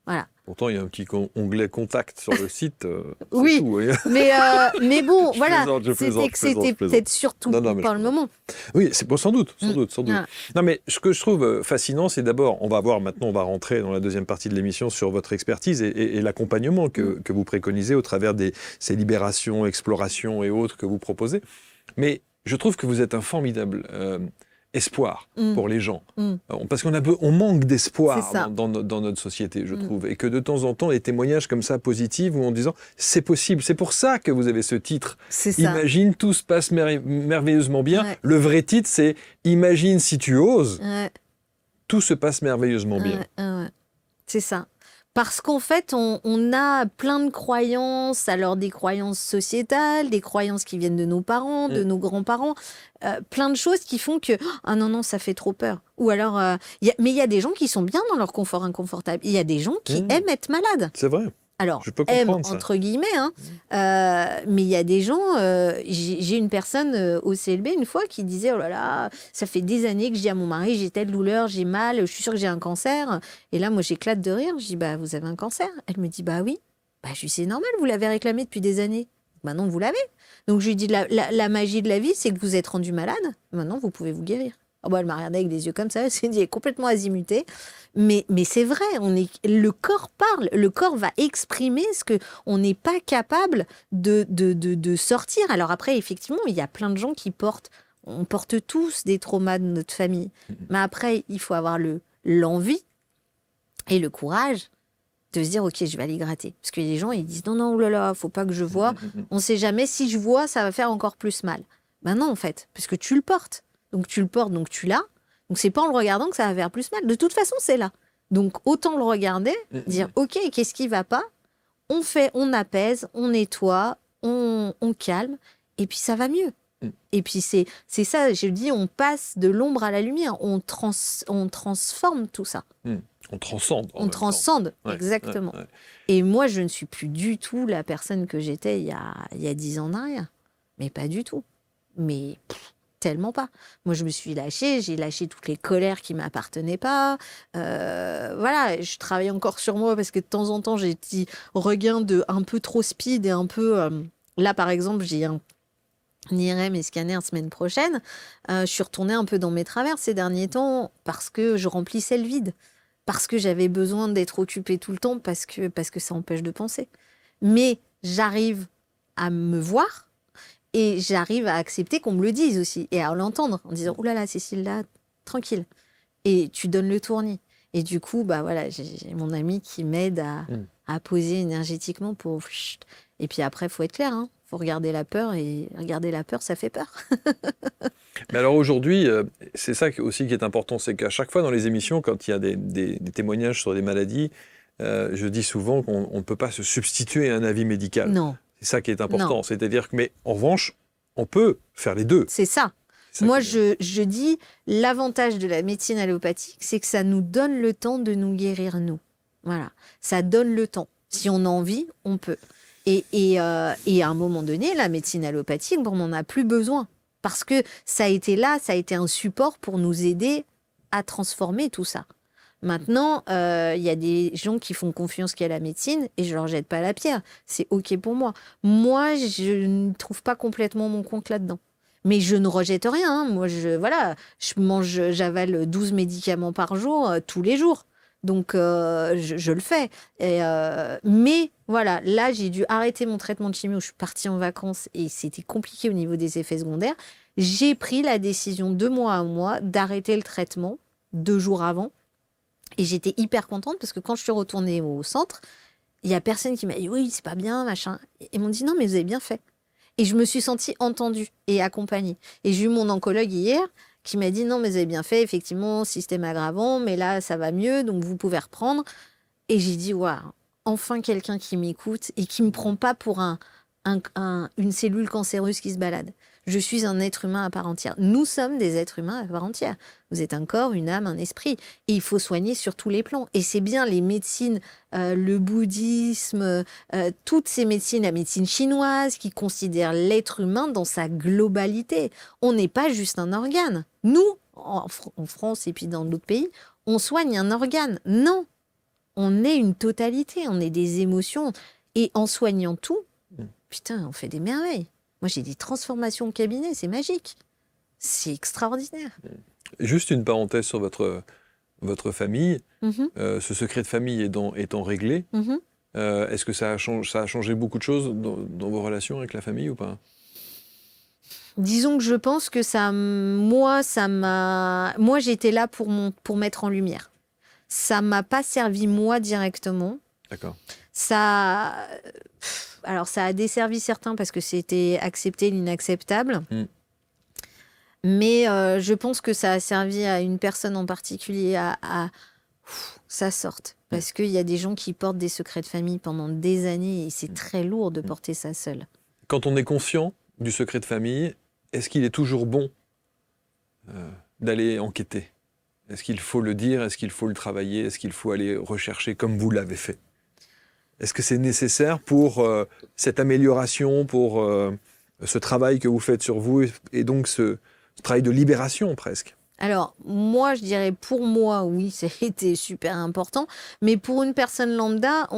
Voilà. Pourtant, il y a un petit onglet contact sur le site. Oui, tout, mais bon, voilà, c'était peut-être surtout pas le moment. Oui, c'est bon, sans doute. Ah. Non, mais ce que je trouve fascinant, c'est d'abord, on va rentrer dans la deuxième partie de l'émission sur votre expertise et l'accompagnement que vous préconisez au travers de ces libérations, explorations et autres que vous proposez. Mais je trouve que vous êtes un formidable espoir pour les gens. Parce qu'on manque d'espoir dans notre société, je trouve. Et que de temps en temps, les témoignages comme ça, positifs, ou en disant, c'est possible. C'est pour ça que vous avez ce titre. Imagine, tout se passe merveilleusement bien. Ouais. Le vrai titre, c'est Imagine si tu oses, tout se passe merveilleusement bien. C'est ça. Parce qu'en fait, on a plein de croyances, alors des croyances sociétales, des croyances qui viennent de nos parents, de nos grands-parents, plein de choses qui font que « Ah non, ça fait trop peur ». Ou alors, mais il y a des gens qui sont bien dans leur confort inconfortable. Il y a des gens qui aiment être malades. C'est vrai. Alors, je peux comprendre ça. Entre guillemets, hein, mais il y a des gens, j'ai une personne au CLB une fois qui disait « Oh là là, ça fait des années que je dis à mon mari, j'ai telle douleur, j'ai mal, je suis sûre que j'ai un cancer. » Et là, moi, j'éclate de rire, je dis « Bah, vous avez un cancer ?» Elle me dit « Bah oui. » Bah, je lui dis « C'est normal, vous l'avez réclamé depuis des années. Maintenant, vous l'avez. » Donc, je lui dis la magie de la vie, c'est que vous êtes rendu malade, maintenant, vous pouvez vous guérir. Oh bah, elle m'a regardé avec des yeux comme ça, elle s'est dit, elle est complètement azimutée. Mais c'est vrai, le corps parle, le corps va exprimer ce qu'on n'est pas capable de sortir. Alors après, effectivement, il y a plein de gens on porte tous des traumas de notre famille. Mais après, il faut avoir l'envie et le courage de se dire, ok, je vais aller gratter. Parce que les gens, ils disent, non, oulala, faut pas que je vois. On ne sait jamais, si je vois, ça va faire encore plus mal. Ben non, en fait, parce que tu le portes. Donc tu le portes, donc tu l'as. Donc c'est pas en le regardant que ça va faire plus mal. De toute façon, c'est là. Donc autant le regarder, dire ok, qu'est-ce qui va pas? On apaise, on nettoie, on calme, et puis ça va mieux. Et puis c'est ça, je dis, on passe de l'ombre à la lumière, on transforme tout ça. On transcende. On transcende, exactement. Ouais. Et moi, je ne suis plus du tout la personne que j'étais il y a 10 ans en arrière. Mais pas du tout. Mais tellement pas. Moi, je me suis lâchée, j'ai lâché toutes les colères qui ne m'appartenaient pas. Voilà, je travaille encore sur moi parce que de temps en temps, j'ai des petits regains de un peu trop speed et un peu... Là, par exemple, j'ai un IRM et scanner semaine prochaine. Je suis retournée un peu dans mes travers ces derniers temps parce que je remplissais le vide. Parce que j'avais besoin d'être occupée tout le temps parce que ça empêche de penser. Mais j'arrive à me voir. Et j'arrive à accepter qu'on me le dise aussi, et à l'entendre, en disant « Ouh là là, Cécile, là, tranquille ». Et tu donnes le tournis. Et du coup, bah voilà, j'ai mon ami qui m'aide à poser énergétiquement pour... Et puis après, il faut être clair, hein. Faut regarder la peur, et regarder la peur, ça fait peur. Mais alors aujourd'hui, c'est ça aussi qui est important, c'est qu'à chaque fois dans les émissions, quand il y a des témoignages sur des maladies, je dis souvent qu'on ne peut pas se substituer à un avis médical. Non. C'est ça qui est important. C'est-à-dire que, mais en revanche, on peut faire les deux. C'est ça. Moi, je dis, l'avantage de la médecine allopathique, c'est que ça nous donne le temps de nous guérir, nous. Voilà. Ça donne le temps. Si on a envie, on peut. Et à un moment donné, la médecine allopathique, on n'en a plus besoin. Parce que ça a été là, ça a été un support pour nous aider à transformer tout ça. Maintenant, il y a des gens qui font confiance qu'à la médecine et je leur jette pas la pierre. C'est OK pour moi. Moi, je ne trouve pas complètement mon compte là-dedans. Mais je ne rejette rien. Hein. Moi, j'avale 12 médicaments par jour, tous les jours. Donc, je le fais. Mais voilà, là, j'ai dû arrêter mon traitement de chimio. Je suis partie en vacances et c'était compliqué au niveau des effets secondaires. J'ai pris la décision 2 mois à moi d'arrêter le traitement 2 jours avant. Et j'étais hyper contente parce que quand je suis retournée au centre, il y a personne qui m'a dit « Oui, c'est pas bien, machin ». Et ils m'ont dit « Non, mais vous avez bien fait ». Et je me suis sentie entendue et accompagnée. Et j'ai eu mon oncologue hier qui m'a dit « Non, mais vous avez bien fait, effectivement, système aggravant, mais là, ça va mieux, donc vous pouvez reprendre ». Et j'ai dit « Waouh, enfin quelqu'un qui m'écoute et qui me prend pas pour une cellule cancéreuse qui se balade. Je suis un être humain à part entière. Nous sommes des êtres humains à part entière. Vous êtes un corps, une âme, un esprit. Et il faut soigner sur tous les plans. Et c'est bien les médecines, le bouddhisme, toutes ces médecines, la médecine chinoise, qui considèrent l'être humain dans sa globalité. On n'est pas juste un organe. Nous, en France et puis dans d'autres pays, on soigne un organe. Non, on est une totalité, on est des émotions. Et en soignant tout, putain, on fait des merveilles. Moi, j'ai des transformations au cabinet, c'est magique. C'est extraordinaire. Juste une parenthèse sur votre famille. Ce secret de famille étant réglé, est-ce que ça a changé beaucoup de choses dans vos relations avec la famille ou pas? Disons que je pense que moi, j'étais là pour mettre en lumière. Ça m'a pas servi moi directement. D'accord. Alors, ça a desservi certains parce que c'était accepter l'inacceptable. Mais je pense que ça a servi à une personne en particulier à ça sorte. Parce qu'il y a des gens qui portent des secrets de famille pendant des années et c'est très lourd de porter ça seul. Quand on est conscient du secret de famille, est-ce qu'il est toujours bon d'aller enquêter? Est-ce qu'il faut le dire? Est-ce qu'il faut le travailler? Est-ce qu'il faut aller rechercher comme vous l'avez fait? Est-ce que c'est nécessaire pour cette amélioration, pour ce travail que vous faites sur vous et donc ce travail de libération presque? Alors, moi, je dirais pour moi, oui, ça a été super important. Mais pour une personne lambda,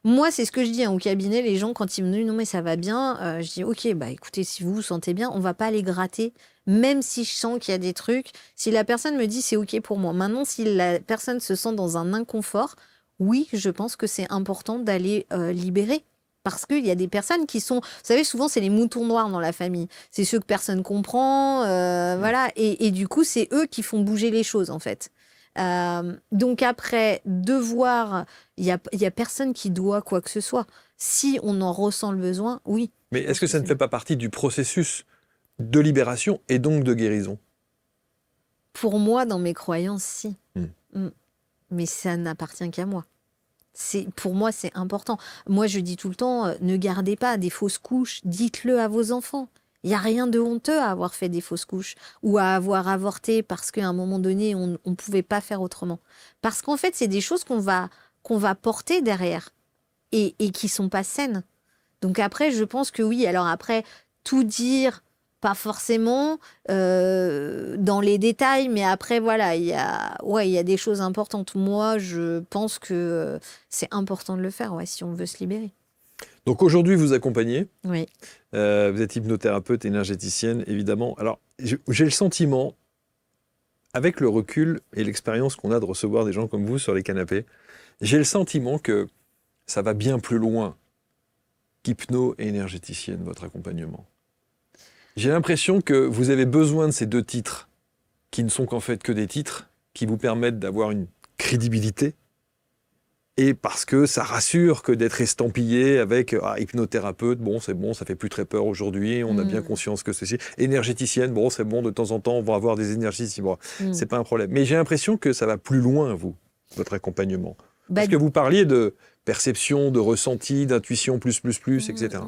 moi, c'est ce que je dis au cabinet. Les gens, quand ils me disent « Non, mais ça va bien », je dis « Ok, bah écoutez, si vous vous sentez bien, on va pas aller gratter. » Même si je sens qu'il y a des trucs, si la personne me dit « C'est ok pour moi ». Maintenant, si la personne se sent dans un inconfort, oui, je pense que c'est important d'aller libérer. Parce qu'il y a des personnes qui sont... Vous savez, souvent, c'est les moutons noirs dans la famille. C'est ceux que personne comprend, voilà. Et du coup, c'est eux qui font bouger les choses, en fait. Donc après, devoir... Il y a personne qui doit quoi que ce soit. Si on en ressent le besoin, oui. Mais est-ce que ça ne fait pas partie du processus de libération et donc de guérison? Pour moi, dans mes croyances, si. Mais ça n'appartient qu'à moi. Pour moi, c'est important. Moi, je dis tout le temps, ne gardez pas des fausses couches, dites-le à vos enfants. Il n'y a rien de honteux à avoir fait des fausses couches ou à avoir avorté parce qu'à un moment donné, on ne pouvait pas faire autrement. Parce qu'en fait, c'est des choses qu'on va porter derrière et qui ne sont pas saines. Donc après, je pense que oui. Alors après, tout dire... Pas forcément dans les détails, mais après, voilà, il y a des choses importantes. Moi, je pense que c'est important de le faire, si on veut se libérer. Donc aujourd'hui, vous accompagnez. Oui. Vous êtes hypnothérapeute, énergéticienne, évidemment. Alors, j'ai le sentiment, avec le recul et l'expérience qu'on a de recevoir des gens comme vous sur les canapés, j'ai le sentiment que ça va bien plus loin qu'hypno et énergéticienne, votre accompagnement. J'ai l'impression que vous avez besoin de ces 2 titres, qui ne sont qu'en fait que des titres, qui vous permettent d'avoir une crédibilité, et parce que ça rassure que d'être estampillé avec hypnothérapeute, bon, c'est bon, ça fait plus très peur aujourd'hui, on a bien conscience que ceci. Énergéticienne, bon, c'est bon, de temps en temps, on va avoir des énergies, bon, c'est pas un problème. Mais j'ai l'impression que ça va plus loin, votre accompagnement. Parce que vous parliez de perception, de ressenti, d'intuition, plus, etc.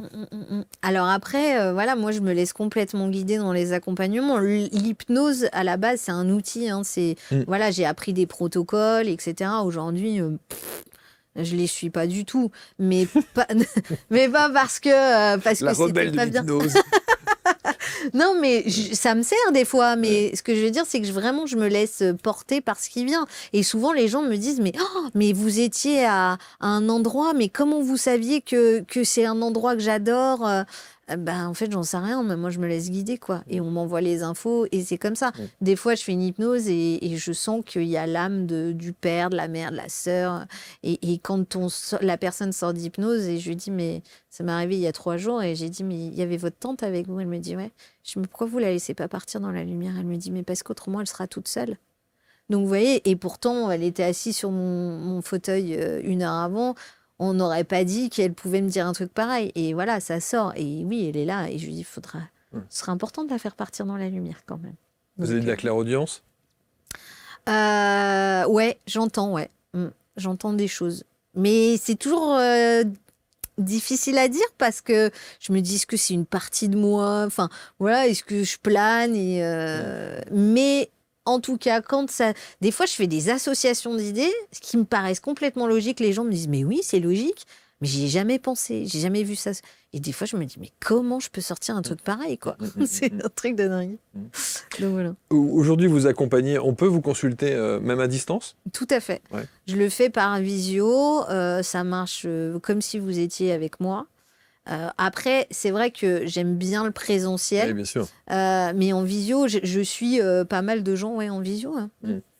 Alors après, voilà, moi, je me laisse complètement guider dans les accompagnements. L'hypnose, à la base, c'est un outil. Voilà, j'ai appris des protocoles, etc. Aujourd'hui, je les suis pas du tout. Mais pas parce que la rebelle c'était pas de bien. l'hypnose. Non, mais ça me sert des fois. Mais ce que je veux dire, c'est que vraiment, je me laisse porter par ce qui vient. Et souvent, les gens me disent, mais vous étiez à un endroit, mais comment vous saviez que c'est un endroit que j'adore en fait, j'en sais rien, mais moi, je me laisse guider, quoi. Et on m'envoie les infos, et c'est comme ça. Des fois, je fais une hypnose et je sens qu'il y a l'âme du père, de la mère, de la sœur. Et quand la personne sort d'hypnose, et je lui dis, mais ça m'est arrivé il y a 3 jours, et j'ai dit, mais il y avait votre tante avec vous? Elle me dit, ouais. Je dis, mais pourquoi vous la laissez pas partir dans la lumière? Elle me dit, mais parce qu'autrement, elle sera toute seule. Donc, vous voyez, et pourtant, elle était assise sur mon fauteuil 1 heure avant. On n'aurait pas dit qu'elle pouvait me dire un truc pareil. Et voilà, ça sort. Et oui, elle est là. Et je lui dis, ce serait important de la faire partir dans la lumière quand même. Vous avez de la clairaudience? Ouais, j'entends, ouais. J'entends des choses. Mais c'est toujours difficile à dire parce que je me dis, est-ce que c'est une partie de moi? Enfin, voilà, est-ce que je plane mais en tout cas, des fois, je fais des associations d'idées qui me paraissent complètement logiques. Les gens me disent, mais oui, c'est logique, mais j'y ai jamais pensé, j'ai jamais vu ça. Et des fois, je me dis, mais comment je peux sortir un truc pareil, quoi? C'est un truc de dingue. Donc voilà. Aujourd'hui, vous accompagnez, on peut vous consulter même à distance? Tout à fait. Ouais. Je le fais par visio, ça marche comme si vous étiez avec moi. Après, c'est vrai que j'aime bien le présentiel. Oui, bien sûr. Mais en visio, je suis pas mal de gens en visio. Hein.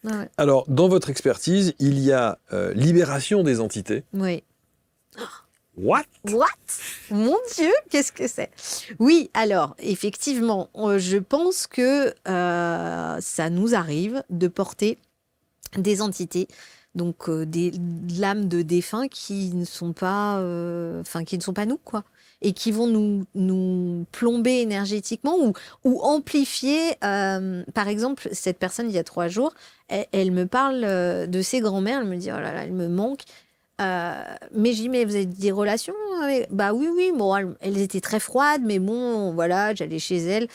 Ouais. Alors, dans votre expertise, il y a libération des entités. Oui. What? Mon Dieu, qu'est-ce que c'est? Oui, alors, effectivement, je pense que ça nous arrive de porter des entités, donc de l'âme de défunts qui ne sont pas, qui ne sont pas nous, quoi, et qui vont nous plomber énergétiquement ou amplifier. Par exemple, cette personne, il y a 3 jours, elle me parle de ses grands-mères, elle me dit, oh là là, elle me manque. Mais j'ai dit, mais vous avez des relations avec... Bah oui, bon, elles étaient très froides, mais bon, voilà, j'allais chez elles.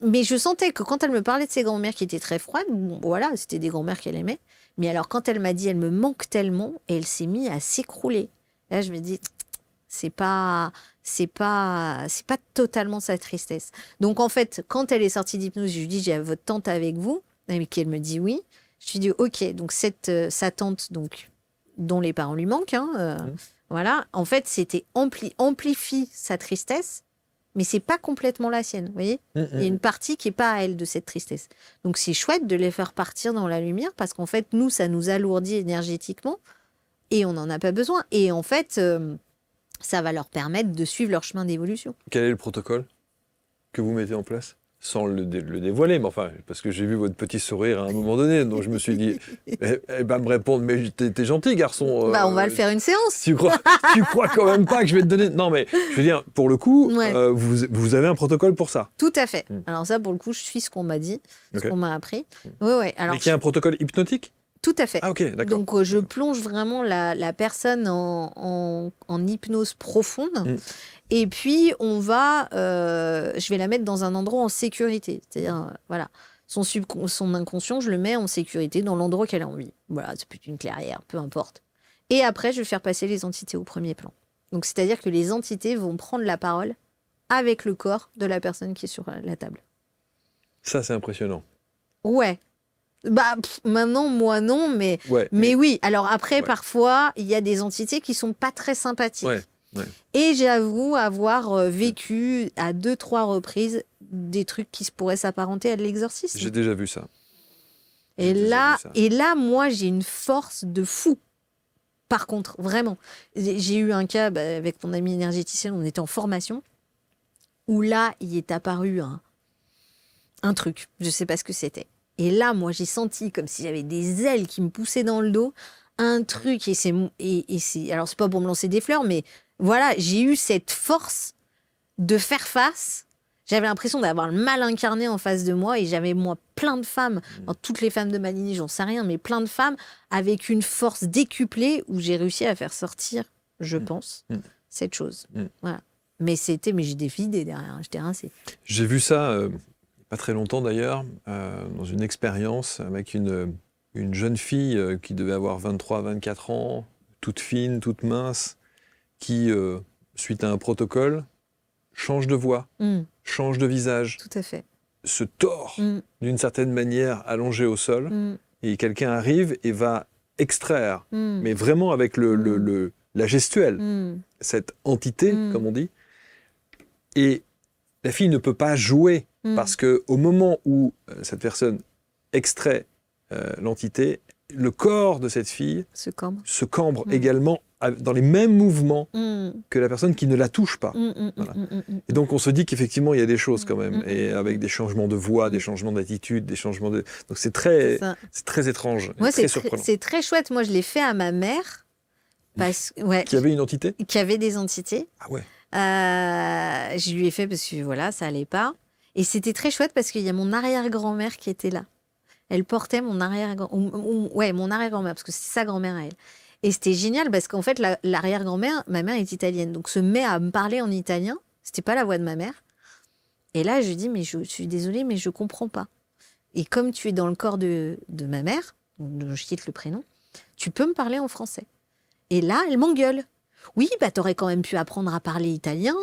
Mais je sentais que quand elle me parlait de ses grands-mères qui étaient très froides, bon, voilà, c'était des grands-mères qu'elle aimait. Mais alors, quand elle m'a dit, elle me manque tellement, et elle s'est mise à s'écrouler. Là, je me dis, c'est pas totalement sa tristesse. Donc, en fait, quand elle est sortie d'hypnose, je lui dis, j'ai votre tante avec vous, et qu'elle me dit oui. Je lui dis, ok, donc sa tante, donc, dont les parents lui manquent, voilà. En fait, c'était amplifie sa tristesse, mais c'est pas complètement la sienne, vous voyez. Il y a une partie qui est pas à elle de cette tristesse. Donc, c'est chouette de les faire partir dans la lumière parce qu'en fait, nous, ça nous alourdit énergétiquement et on n'en a pas besoin. Et en fait, ça va leur permettre de suivre leur chemin d'évolution. Quel est le protocole que vous mettez en place ? Sans le dévoiler, mais enfin, parce que j'ai vu votre petit sourire à un moment donné, donc je me suis dit, elle va me répondre, mais t'es gentil, garçon. On va le faire une séance. Tu crois quand même pas que je vais te donner... Non, mais je veux dire, pour le coup, vous avez un protocole pour ça. Tout à fait. Alors ça, pour le coup, je suis ce qu'on m'a dit, ce qu'on m'a appris. Ouais. Alors, mais qu'il y a un protocole hypnotique ? Tout à fait. Ah, ok, d'accord. Donc, je plonge vraiment la personne en hypnose profonde. Et puis, je vais la mettre dans un endroit en sécurité. C'est-à-dire, voilà, son inconscient, je le mets en sécurité dans l'endroit qu'elle a envie. Voilà, ça peut être une clairière, peu importe. Et après, je vais faire passer les entités au premier plan. Donc, c'est-à-dire que les entités vont prendre la parole avec le corps de la personne qui est sur la table. Ça, c'est impressionnant. Ouais. Maintenant, moi, non, mais oui. Alors après, parfois, il y a des entités qui sont pas très sympathiques. Ouais. Et j'avoue avoir vécu à 2-3 reprises des trucs qui pourraient s'apparenter à de l'exorcisme. J'ai déjà vu ça. Et là, moi, j'ai une force de fou. Par contre, vraiment. J'ai eu un cas avec mon ami énergéticienne, on était en formation, où là, il est apparu un truc. Je sais pas ce que c'était. Et là, moi, j'ai senti comme si j'avais des ailes qui me poussaient dans le dos, un truc, alors c'est pas pour me lancer des fleurs, mais voilà, j'ai eu cette force de faire face. J'avais l'impression d'avoir le mal incarné en face de moi, et j'avais, moi, plein de femmes, toutes les femmes de ma lignée, j'en sais rien, mais plein de femmes avec une force décuplée où j'ai réussi à faire sortir, je pense, cette chose. Voilà. Mais j'ai des vidées derrière, j'étais rincée. J'ai vu ça... pas très longtemps d'ailleurs, dans une expérience avec une jeune fille qui devait avoir 23-24 ans, toute fine, toute mince, qui, suite à un protocole, change de voix, change de visage, Tout à fait. se tord d'une certaine manière allongé au sol, et quelqu'un arrive et va extraire, mais vraiment avec la gestuelle, cette entité, comme on dit, et la fille ne peut pas jouer, parce qu'au moment où cette personne extrait l'entité, le corps de cette fille se cambre également dans les mêmes mouvements que la personne qui ne la touche pas. Voilà. Et donc on se dit qu'effectivement il y a des choses quand même, et avec des changements de voix, des changements d'attitude, des changements de... Donc c'est très étrange, Moi, très surprenant. c'est très chouette. Moi, je l'ai fait à ma mère. Qui avait une entité ? Qui avait des entités. Ah ouais. Je lui ai fait parce que voilà, ça allait pas. Et c'était très chouette parce qu'il y a mon arrière-grand-mère qui était là. Elle portait mon arrière-grand-mère, parce que c'est sa grand-mère à elle. Et c'était génial parce qu'en fait, l'arrière-grand-mère, ma mère est italienne, donc se met à me parler en italien. C'était pas la voix de ma mère. Et là, je lui dis, mais je suis désolée, mais je comprends pas. Et comme tu es dans le corps de ma mère, dont je quitte le prénom, tu peux me parler en français. Et là, elle m'engueule. Oui, bah t'aurais quand même pu apprendre à parler italien.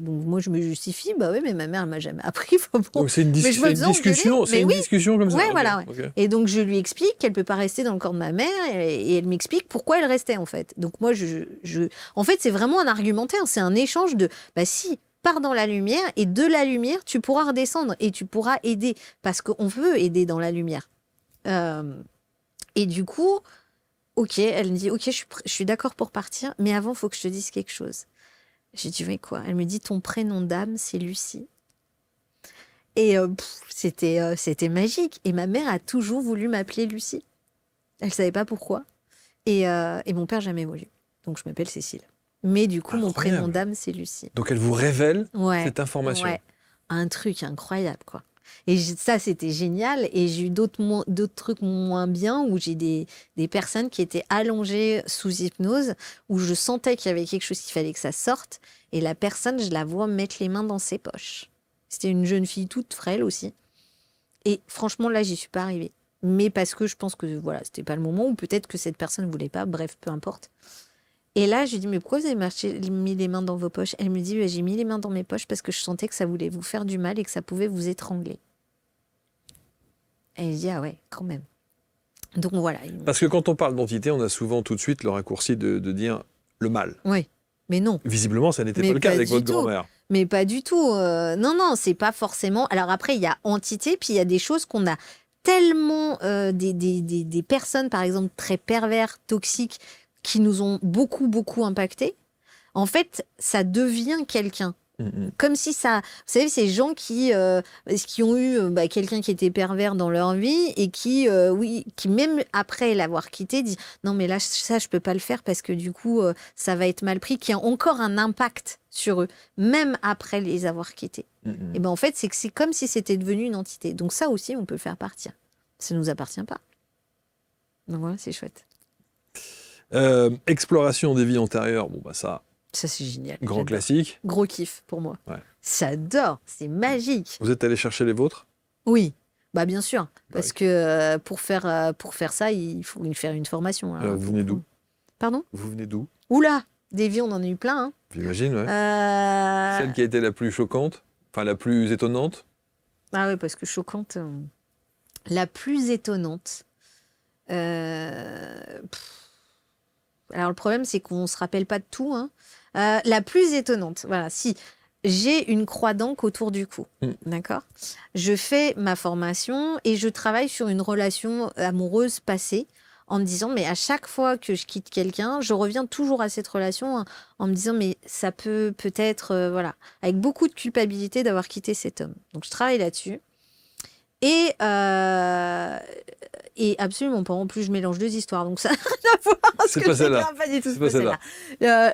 Donc moi je me justifie. Bah oui, mais ma mère elle m'a jamais appris. Donc c'est une discussion, comme ça. Ouais, voilà. Okay. Et donc je lui explique qu'elle peut pas rester dans le corps de ma mère, et elle m'explique pourquoi elle restait en fait. Donc moi en fait c'est vraiment un argumentaire, c'est un échange de si. Pars dans la lumière, et de la lumière tu pourras redescendre et tu pourras aider, parce qu'on veut aider dans la lumière. Et du coup. Ok, elle me dit, ok, je suis d'accord pour partir, mais avant, il faut que je te dise quelque chose. J'ai dit, mais quoi ? Elle me dit, ton prénom d'âme, c'est Lucie. Et c'était magique. Et ma mère a toujours voulu m'appeler Lucie. Elle ne savait pas pourquoi. Et mon père, jamais voulu. Donc, je m'appelle Cécile. Mais du coup, mon prénom d'âme, c'est Lucie. Donc, elle vous révèle cette information. Ouais, un truc incroyable, quoi. Et ça, c'était génial. Et j'ai eu d'autres trucs moins bien, où j'ai des personnes qui étaient allongées sous hypnose, où je sentais qu'il y avait quelque chose qu'il fallait que ça sorte. Et la personne, je la vois mettre les mains dans ses poches. C'était une jeune fille toute frêle aussi. Et franchement, là, j'y suis pas arrivée. Mais parce que je pense que voilà, c'était pas le moment, ou peut-être que cette personne ne voulait pas. Bref, peu importe. Et là, je lui dis, mais pourquoi vous avez mis les mains dans vos poches ? Elle me dit, j'ai mis les mains dans mes poches parce que je sentais que ça voulait vous faire du mal et que ça pouvait vous étrangler. Et je dis, ah ouais, quand même. Donc voilà. Parce que quand on parle d'entité, on a souvent tout de suite le raccourci de dire le mal. Oui, mais non. Visiblement, ça n'était pas le cas avec votre grand-mère. Mais pas du tout. Non, c'est pas forcément... Alors après, il y a entité, puis il y a des choses qu'on a tellement... des personnes, par exemple, très pervers, toxiques, qui nous ont beaucoup, beaucoup impactés. En fait, ça devient quelqu'un. Comme si ça... Vous savez, ces gens qui ont eu quelqu'un qui était pervers dans leur vie et qui même après l'avoir quitté, dit « Non, mais là, ça, je peux pas le faire parce que du coup, ça va être mal pris », qui a encore un impact sur eux, même après les avoir quittés. Et en fait, c'est comme si c'était devenu une entité. Donc ça aussi, on peut le faire partir. Ça nous appartient pas. Donc voilà, c'est chouette. Exploration des vies antérieures, ça c'est génial. Grand classique. Gros kiff pour moi. Ouais. J'adore, c'est magique. Vous êtes allé chercher les vôtres ? Oui, bien sûr. Parce que pour faire ça, il faut faire une formation. Vous venez d'où ? Pardon ? Vous venez d'où ? Oula, des vies, on en a eu plein. Hein. J'imagine, ouais. Celle qui a été la plus choquante, la plus étonnante ? Ah oui, parce que choquante. La plus étonnante. Alors le problème, c'est qu'on ne se rappelle pas de tout. Hein. La plus étonnante, voilà, si j'ai une croix d'encre autour du cou, d'accord ? Je fais ma formation et je travaille sur une relation amoureuse passée en me disant, mais à chaque fois que je quitte quelqu'un, je reviens toujours à cette relation en me disant, mais ça peut-être, avec beaucoup de culpabilité d'avoir quitté cet homme. Donc je travaille là-dessus. Et absolument pas. En plus, je mélange deux histoires, donc ça n'a rien à voir. C'est pas celle-là. Pas du tout, c'est pas celle-là.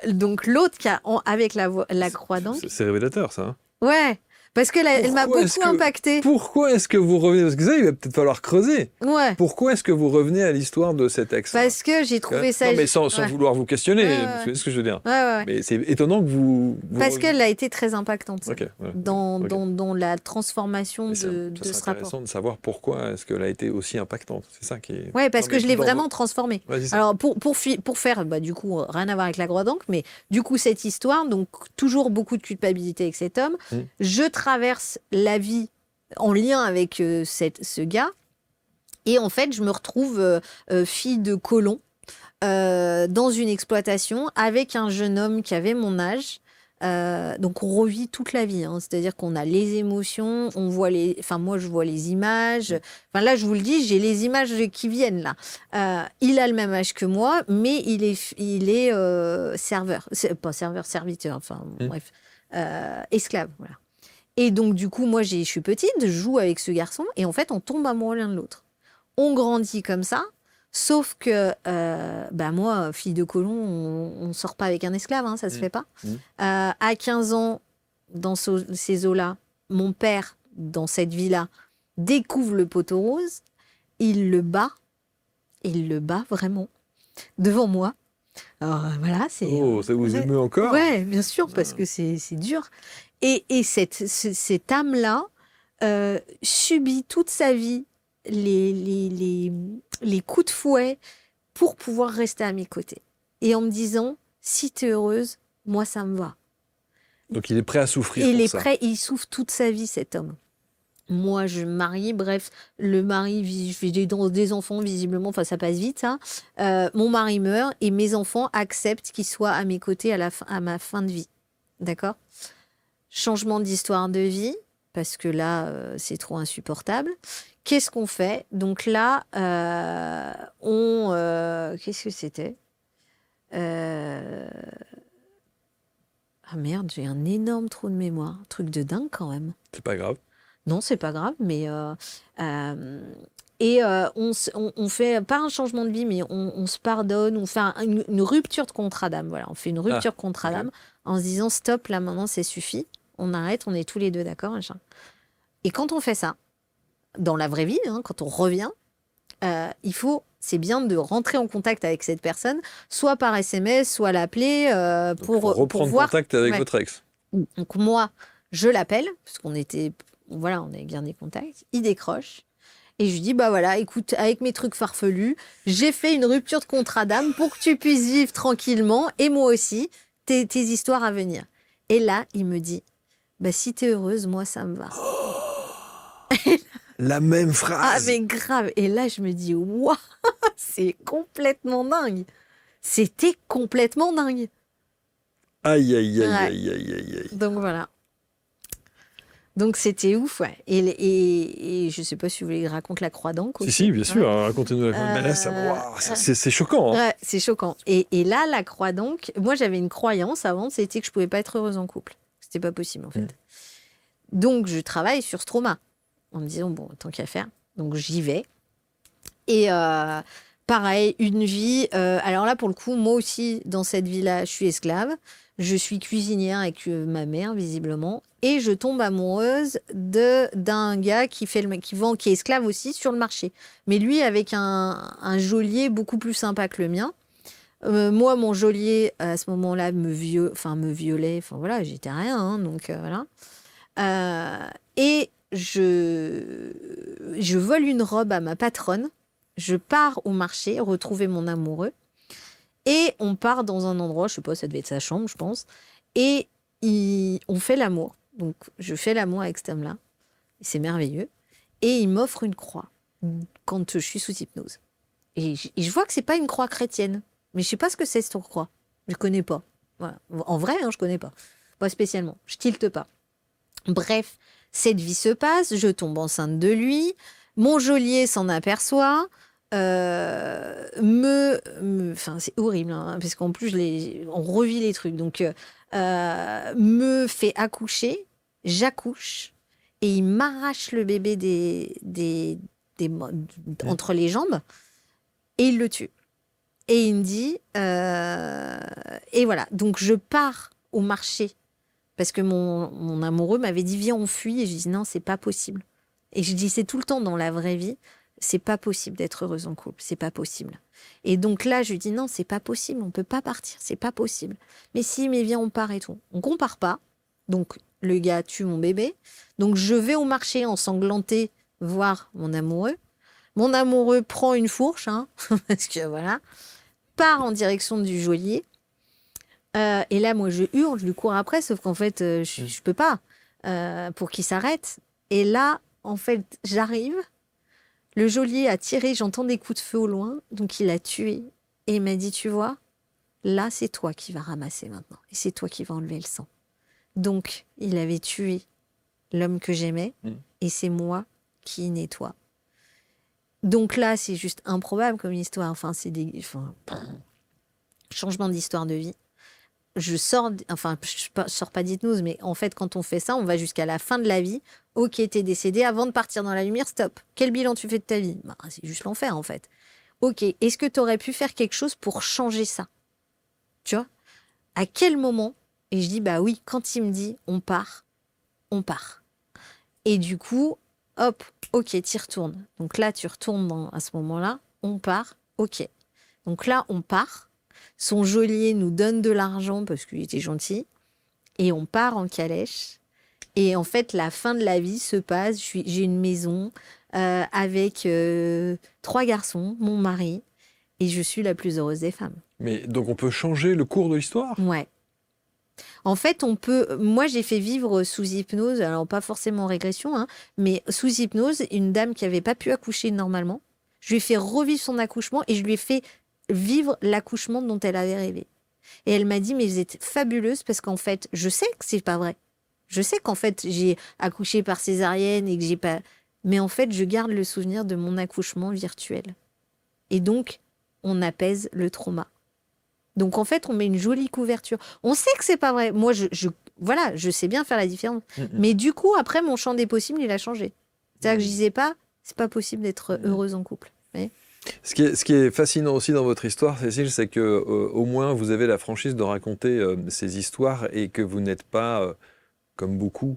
Donc l'autre qui a avec la croix d'encre. C'est révélateur, ça. Hein. Ouais. Parce qu'elle m'a beaucoup impactée. Pourquoi est-ce que vous revenez? Parce que ça, il va peut-être falloir creuser. Ouais. Pourquoi est-ce que vous revenez à l'histoire de cet ex? Parce que j'ai trouvé ça... Non, mais sans vouloir vous questionner, c'est ce que je veux dire. Ouais. Mais c'est étonnant que vous Parce qu'elle a été très impactante dans la transformation de ce rapport. C'est intéressant de savoir pourquoi est-ce qu'elle a été aussi impactante. C'est ça qui est... Oui, parce que je l'ai vraiment transformée. Ouais, alors, pour faire, du coup, rien à voir avec la croix d'encre, mais du coup, cette histoire, donc toujours beaucoup de culpabilité avec cet homme. Je traverse la vie en lien avec ce gars. Et en fait, je me retrouve fille de colon dans une exploitation avec un jeune homme qui avait mon âge. Donc on revit toute la vie, hein. C'est-à-dire qu'on a les émotions, on voit moi je vois les images. Enfin là je vous le dis, j'ai les images qui viennent là. Il a le même âge que moi, mais il est serveur, pas serveur, serviteur. Enfin bref, esclave, voilà. Et donc du coup moi je suis petite, je joue avec ce garçon et en fait on tombe amoureux l'un de l'autre. On grandit comme ça. Sauf que moi, fille de colon, on sort pas avec un esclave, hein, ça se fait pas. À 15 ans, dans ces eaux-là, mon père, dans cette vie-là, découvre le poteau rose, il le bat vraiment, devant moi. Alors voilà, c'est... Oh, ça vous émeut encore? Ouais, bien sûr, parce que c'est dur. Et cette âme-là subit toute sa vie les coups de fouet pour pouvoir rester à mes côtés. Et en me disant, si tu es heureuse, moi, ça me va. Donc, il est prêt à souffrir il souffre toute sa vie, cet homme. Moi, je me marie, bref, le mari, je fais des enfants, visiblement, enfin, ça passe vite, ça. Mon mari meurt et mes enfants acceptent qu'il soit à mes côtés à ma fin de vie. D'accord? Changement d'histoire de vie, parce que là, c'est trop insupportable. Qu'est-ce qu'on fait? Donc là, qu'est-ce que c'était? Ah merde, j'ai un énorme trou de mémoire. Un truc de dingue quand même. C'est pas grave. Non, c'est pas grave, mais... on fait pas un changement de vie, mais on se pardonne, on fait une rupture de contrat d'âme. Voilà, on fait une rupture de contrat d'âme en se disant stop, là maintenant, c'est suffit. On arrête, on est tous les deux d'accord, machin. Et quand on fait ça, dans la vraie vie, hein, quand on revient, c'est bien de rentrer en contact avec cette personne, soit par SMS, soit l'appeler pour reprendre contact avec votre ex. Donc moi, je l'appelle, parce qu'on avait gardé contact, il décroche, et je lui dis, bah voilà, écoute, avec mes trucs farfelus, j'ai fait une rupture de contrat d'âme pour que tu puisses vivre tranquillement, et moi aussi, tes histoires à venir. Et là, il me dit, bah si t'es heureuse, moi ça me va. La même phrase. Ah mais grave. Et là, je me dis, waouh, c'est complètement dingue. C'était complètement dingue. Aïe, aïe, aïe, aïe, aïe, aïe. Donc voilà. Donc c'était ouf, ouais. Et je sais pas si vous voulez que je raconte la croix d'encre aussi. Si, bien sûr, racontez-nous la croix d'encre. Mais là, c'est choquant. Hein. Ouais, c'est choquant. Et là, la croix d'encre, moi j'avais une croyance avant, c'était que je pouvais pas être heureuse en couple. C'était pas possible en fait. Donc je travaille sur ce trauma. En me disant, bon, tant qu'à faire. Donc, j'y vais. Et pareil, une vie... alors là, pour le coup, moi aussi, dans cette vie-là, je suis esclave. Je suis cuisinière avec ma mère, visiblement. Et je tombe amoureuse d'un gars qui est esclave aussi sur le marché. Mais lui, avec un geôlier beaucoup plus sympa que le mien. Moi, mon geôlier, à ce moment-là, me violait. Enfin, voilà, j'étais rien. Hein, donc, voilà. Et... Je vole une robe à ma patronne, je pars au marché retrouver mon amoureux et on part dans un endroit, je sais pas, ça devait être sa chambre, je pense, et on fait l'amour. Donc je fais l'amour avec cet homme-là, c'est merveilleux, et il m'offre une croix quand je suis sous hypnose. Et je vois que c'est pas une croix chrétienne, mais je sais pas ce que c'est cette croix, je connais pas. Voilà. En vrai, hein, je connais pas spécialement, je tilte pas. Bref. Cette vie se passe, je tombe enceinte de lui, mon geôlier s'en aperçoit, c'est horrible, hein, parce qu'en plus, on revit les trucs. Donc, me fait accoucher, j'accouche, et il m'arrache le bébé entre les jambes, et il le tue. Et il me dit... et voilà, donc je pars au marché Parce que mon amoureux m'avait dit, viens, on fuit. Et je dis, non, c'est pas possible. Et je dis, c'est tout le temps dans la vraie vie, c'est pas possible d'être heureuse en couple, c'est pas possible. Et donc là, je lui dis, non, c'est pas possible, on peut pas partir, c'est pas possible. Mais si, mais viens, on part et tout. Donc on part pas. Donc le gars tue mon bébé. Donc je vais au marché ensanglantée voir mon amoureux. Mon amoureux prend une fourche, hein, parce que voilà, part en direction du geôlier. Et là, moi, je hurle, je lui cours après, sauf qu'en fait, je peux pas pour qu'il s'arrête. Et là, en fait, j'arrive. Le geôlier a tiré, j'entends des coups de feu au loin, donc il a tué. Et il m'a dit, tu vois, là, c'est toi qui vas ramasser maintenant. Et c'est toi qui vas enlever le sang. Donc, il avait tué l'homme que j'aimais, et c'est moi qui nettoie. Donc là, c'est juste improbable comme histoire. Enfin, c'est des... changement d'histoire de vie. Je sors pas d'hypnose, mais en fait, quand on fait ça, on va jusqu'à la fin de la vie. Ok, t'es décédé, avant de partir dans la lumière, stop. Quel bilan tu fais de ta vie? C'est juste l'enfer, en fait. Ok, est-ce que t'aurais pu faire quelque chose pour changer ça? Tu vois? À quel moment? Et je dis, bah oui, quand il me dit, on part, on part. Et du coup, hop, ok, t'y retournes. Donc là, tu retournes à ce moment-là, on part, ok. Donc là, on part. Son geôlier nous donne de l'argent parce qu'il était gentil. Et on part en calèche. Et en fait, la fin de la vie se passe. J'ai une maison avec 3 garçons, mon mari. Et je suis la plus heureuse des femmes. Mais donc on peut changer le cours de l'histoire? Ouais. En fait, on peut... Moi, j'ai fait vivre sous hypnose, alors pas forcément en régression, hein, mais sous hypnose, une dame qui n'avait pas pu accoucher normalement. Je lui ai fait revivre son accouchement et je lui ai fait vivre l'accouchement dont elle avait rêvé. Et elle m'a dit, mais vous êtes fabuleuse parce qu'en fait, je sais que c'est pas vrai. Je sais qu'en fait, j'ai accouché par césarienne et que j'ai pas... Mais en fait, je garde le souvenir de mon accouchement virtuel. Et donc, on apaise le trauma. Donc, en fait, on met une jolie couverture. On sait que c'est pas vrai. Moi, voilà, je sais bien faire la différence. Mais du coup, après, mon champ des possibles, il a changé. C'est-à-dire que je disais pas, c'est pas possible d'être heureuse en couple. Vous voyez ? Ce qui est fascinant aussi dans votre histoire, Cécile, c'est que au moins vous avez la franchise de raconter ces histoires et que vous n'êtes pas, comme beaucoup,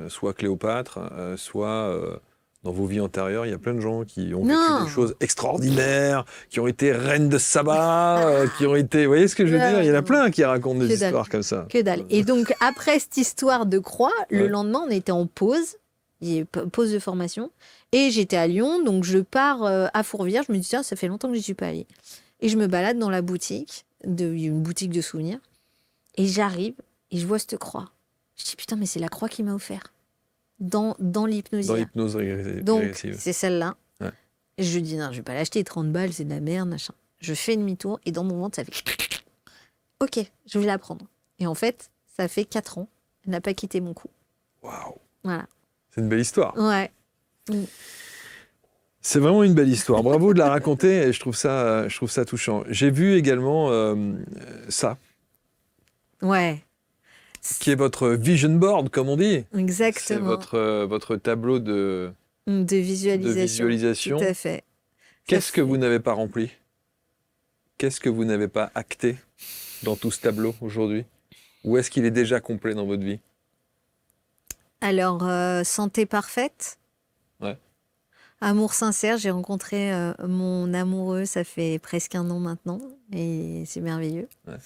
soit Cléopâtre, soit dans vos vies antérieures, il y a plein de gens qui ont vécu des choses extraordinaires, qui ont été reines de Saba, qui ont été... Vous voyez ce que je veux dire? Il y en a plein qui racontent des histoires comme ça. Que dalle. Et donc, après cette histoire de croix, le lendemain, on était en pause, pause de formation. Et j'étais à Lyon, donc je pars à Fourvière. Je me dis, tiens, ça fait longtemps que je n'y suis pas allée. Et je me balade dans la boutique, une boutique de souvenirs. Et j'arrive et je vois cette croix. Je dis, putain, mais c'est la croix qu'il m'a offert. Dans l'hypnose. Dans l'hypnose régressive. Donc, c'est celle-là. Ouais. Et je dis, non, je vais pas l'acheter, 30 balles, c'est de la merde, machin. Je fais demi-tour et dans mon ventre, ça fait... Ok, je vais la prendre. Et en fait, ça fait 4 ans. Elle n'a pas quitté mon cou. Waouh. Voilà. C'est une belle histoire. Ouais. C'est vraiment une belle histoire. Bravo de la raconter et je trouve ça touchant. J'ai vu également ça. Ouais. Qui est votre vision board, comme on dit. Exactement. C'est votre tableau de visualisation. Tout à fait. Qu'est-ce que vous n'avez pas rempli? Qu'est-ce que vous n'avez pas acté dans tout ce tableau aujourd'hui? Ou est-ce qu'il est déjà complet dans votre vie? Alors, santé parfaite. Ouais. Amour sincère, j'ai rencontré mon amoureux, ça fait presque 1 an maintenant, et c'est merveilleux. Ouais.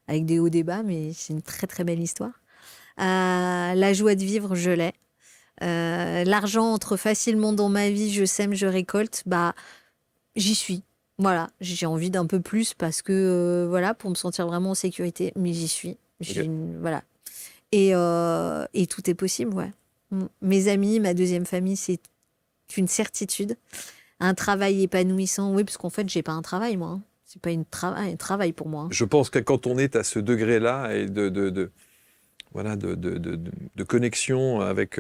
Avec des hauts, des bas, mais c'est une très très belle histoire. La joie de vivre, je l'ai. L'argent entre facilement dans ma vie, je sème, je récolte, bah, j'y suis. Voilà, j'ai envie d'un peu plus parce que, voilà, pour me sentir vraiment en sécurité, mais j'y suis. Voilà. Et tout est possible, ouais. Mes amis, ma deuxième famille, c'est une certitude. Un travail épanouissant, oui, parce qu'en fait, j'ai pas un travail, moi. Hein. C'est pas un travail pour moi. Hein. Je pense que quand on est à ce degré-là et de connexion avec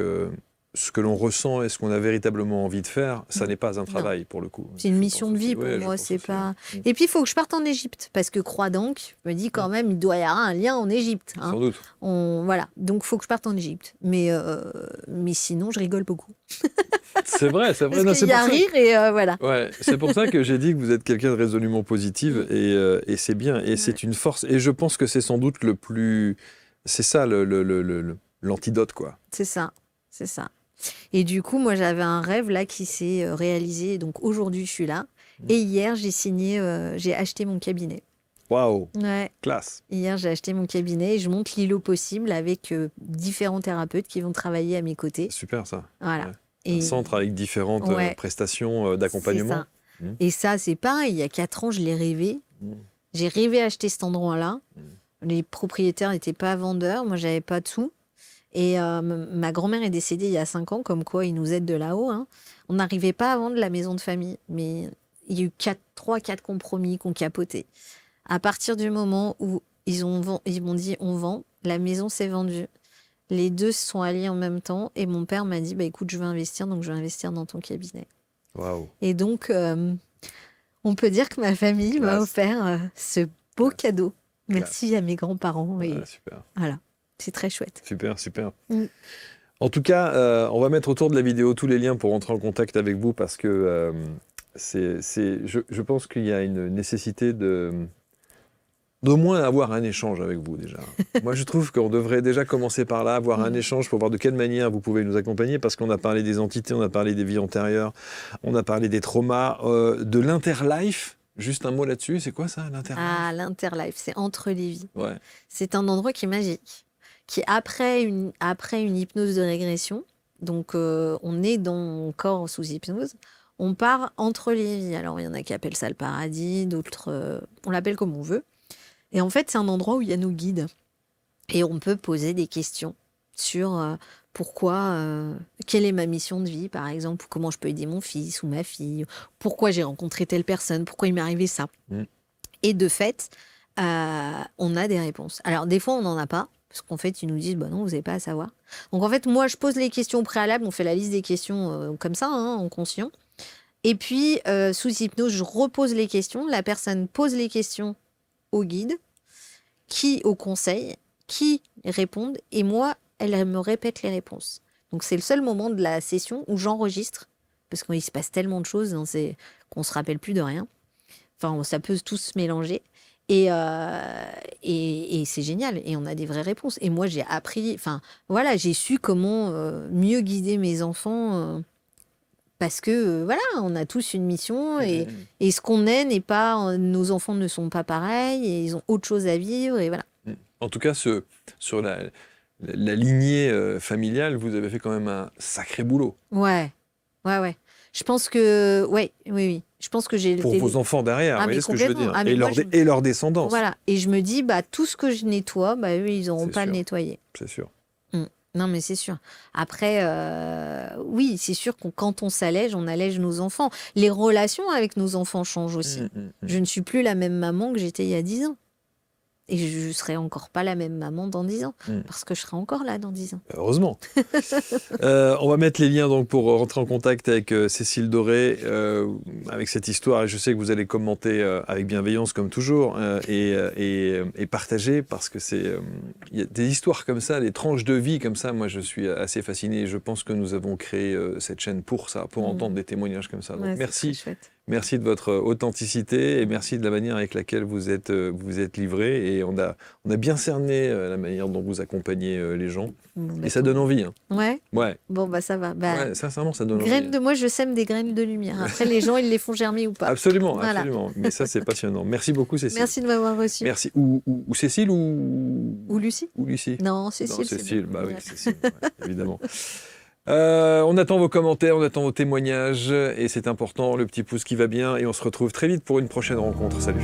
ce que l'on ressent et ce qu'on a véritablement envie de faire, ça n'est pas un travail pour le coup. C'est une mission de vie pour moi, c'est pas... Et puis, il faut que je parte en Égypte, parce que Croix-d'Ancre me dit quand même, il doit y avoir un lien en Égypte. Hein. Sans doute. Voilà, donc il faut que je parte en Égypte. Mais sinon, je rigole beaucoup. C'est vrai. Parce qu'il y a rire et voilà. Ouais, c'est pour ça que j'ai dit que vous êtes quelqu'un de résolument positive et c'est bien. Et c'est une force. Et je pense que c'est sans doute le plus C'est ça l'antidote, quoi. C'est ça, c'est ça. Et du coup, moi, j'avais un rêve là qui s'est réalisé. Donc aujourd'hui, je suis là. Et hier, j'ai acheté mon cabinet. Waouh, Ouais. classe. Hier, j'ai acheté mon cabinet et je monte l'îlot possible avec différents thérapeutes qui vont travailler à mes côtés. Super, ça. Voilà. Ouais. Et Un centre avec différentes Ouais. prestations d'accompagnement. C'est ça. Et ça, c'est pareil. Il y a 4 ans, je l'ai rêvé. J'ai rêvé acheter cet endroit-là. Les propriétaires n'étaient pas vendeurs. Moi, j'avais pas de sous. Et ma grand-mère est décédée il y a 5 ans, comme quoi ils nous aident de là-haut. Hein. On n'arrivait pas à vendre la maison de famille. Mais il y a eu 3-4 compromis qui ont capoté. À partir du moment où ils m'ont dit on vend, la maison s'est vendue. Les deux se sont alliés en même temps. Et mon père m'a dit bah, écoute, je veux investir, donc je vais investir dans ton cabinet. Waouh. Et donc, on peut dire que ma famille m'a offert ce beau cadeau. Merci à mes grands-parents. Et super. voilà, c'est très chouette. Super, super. En tout cas, on va mettre autour de la vidéo tous les liens pour rentrer en contact avec vous parce que je pense qu'il y a une nécessité d'au moins avoir un échange avec vous déjà. Moi, je trouve qu'on devrait déjà commencer par là, avoir un échange pour voir de quelle manière vous pouvez nous accompagner, parce qu'on a parlé des entités, on a parlé des vies antérieures, on a parlé des traumas, de l'interlife. Juste un mot là-dessus, c'est quoi ça, l'interlife? Ah, l'interlife, c'est entre les vies. Ouais. C'est un endroit qui est magique, qui après une hypnose de régression, donc on est dans mon corps sous hypnose, on part entre les vies. Alors, il y en a qui appellent ça le paradis, d'autres, on l'appelle comme on veut. Et en fait, c'est un endroit où il y a nos guides. Et on peut poser des questions sur pourquoi, quelle est ma mission de vie, par exemple, comment je peux aider mon fils ou ma fille, pourquoi j'ai rencontré telle personne, pourquoi il m'est arrivé ça. Et de fait, on a des réponses. Alors, des fois, on n'en a pas, parce qu'en fait, ils nous disent, bah non, vous n'avez pas à savoir. Donc, en fait, moi, je pose les questions au préalable, on fait la liste des questions comme ça, hein, en conscient. Et puis, sous hypnose, je repose les questions, la personne pose les questions au guide, au conseil, qui répondent, et moi, elle me répète les réponses. Donc c'est le seul moment de la session où j'enregistre, parce qu'il se passe tellement de choses, hein, qu'on se rappelle plus de rien. Enfin, ça peut tous se mélanger. Et c'est génial. Et on a des vraies réponses. Et moi, j'ai appris, enfin, voilà, j'ai su comment mieux guider mes enfants. Parce que, voilà, on a tous une mission et ce qu'on est n'est pas... Nos enfants ne sont pas pareils et ils ont autre chose à vivre et voilà. En tout cas, sur la lignée familiale, vous avez fait quand même un sacré boulot. Ouais. Je pense que... Oui. Je pense que j'ai... Pour vos enfants derrière, vous voyez ce que je veux dire. Et leur descendance. Voilà. Et je me dis, bah, tout ce que je nettoie, bah, eux, ils n'auront pas à le nettoyer. C'est sûr. Non, mais c'est sûr. Après, oui, c'est sûr que quand on s'allège, on allège nos enfants. Les relations avec nos enfants changent aussi. Je ne suis plus la même maman que j'étais il y a 10 ans. Et je ne serai encore pas la même maman dans 10 ans. Parce que je serai encore là dans 10 ans. Heureusement. On va mettre les liens donc, pour rentrer en contact avec Cécile Doré, avec cette histoire. Et je sais que vous allez commenter avec bienveillance, comme toujours, et partager, parce que il y a des histoires comme ça, des tranches de vie comme ça. Moi, je suis assez fasciné. Et je pense que nous avons créé cette chaîne pour ça, pour entendre des témoignages comme ça. Donc, merci. Merci de votre authenticité et merci de la manière avec laquelle vous êtes livré. Et on a bien cerné la manière dont vous accompagnez les gens. Et ça donne envie. Hein. Ouais. Bon, bah ça va. Ouais, sincèrement, ça donne graines envie. de moi, je sème des graines de lumière. Après, les gens, ils les font germer ou pas. Absolument, voilà. absolument. Mais ça, c'est passionnant. Merci beaucoup, Cécile. Merci de m'avoir reçu. Merci. Ou Cécile ou Lucie. Ou Lucie. Non, Cécile. Non, Cécile, bah oui, Cécile, évidemment. On attend vos commentaires, on attend vos témoignages et c'est important, le petit pouce qui va bien et on se retrouve très vite pour une prochaine rencontre. Salut.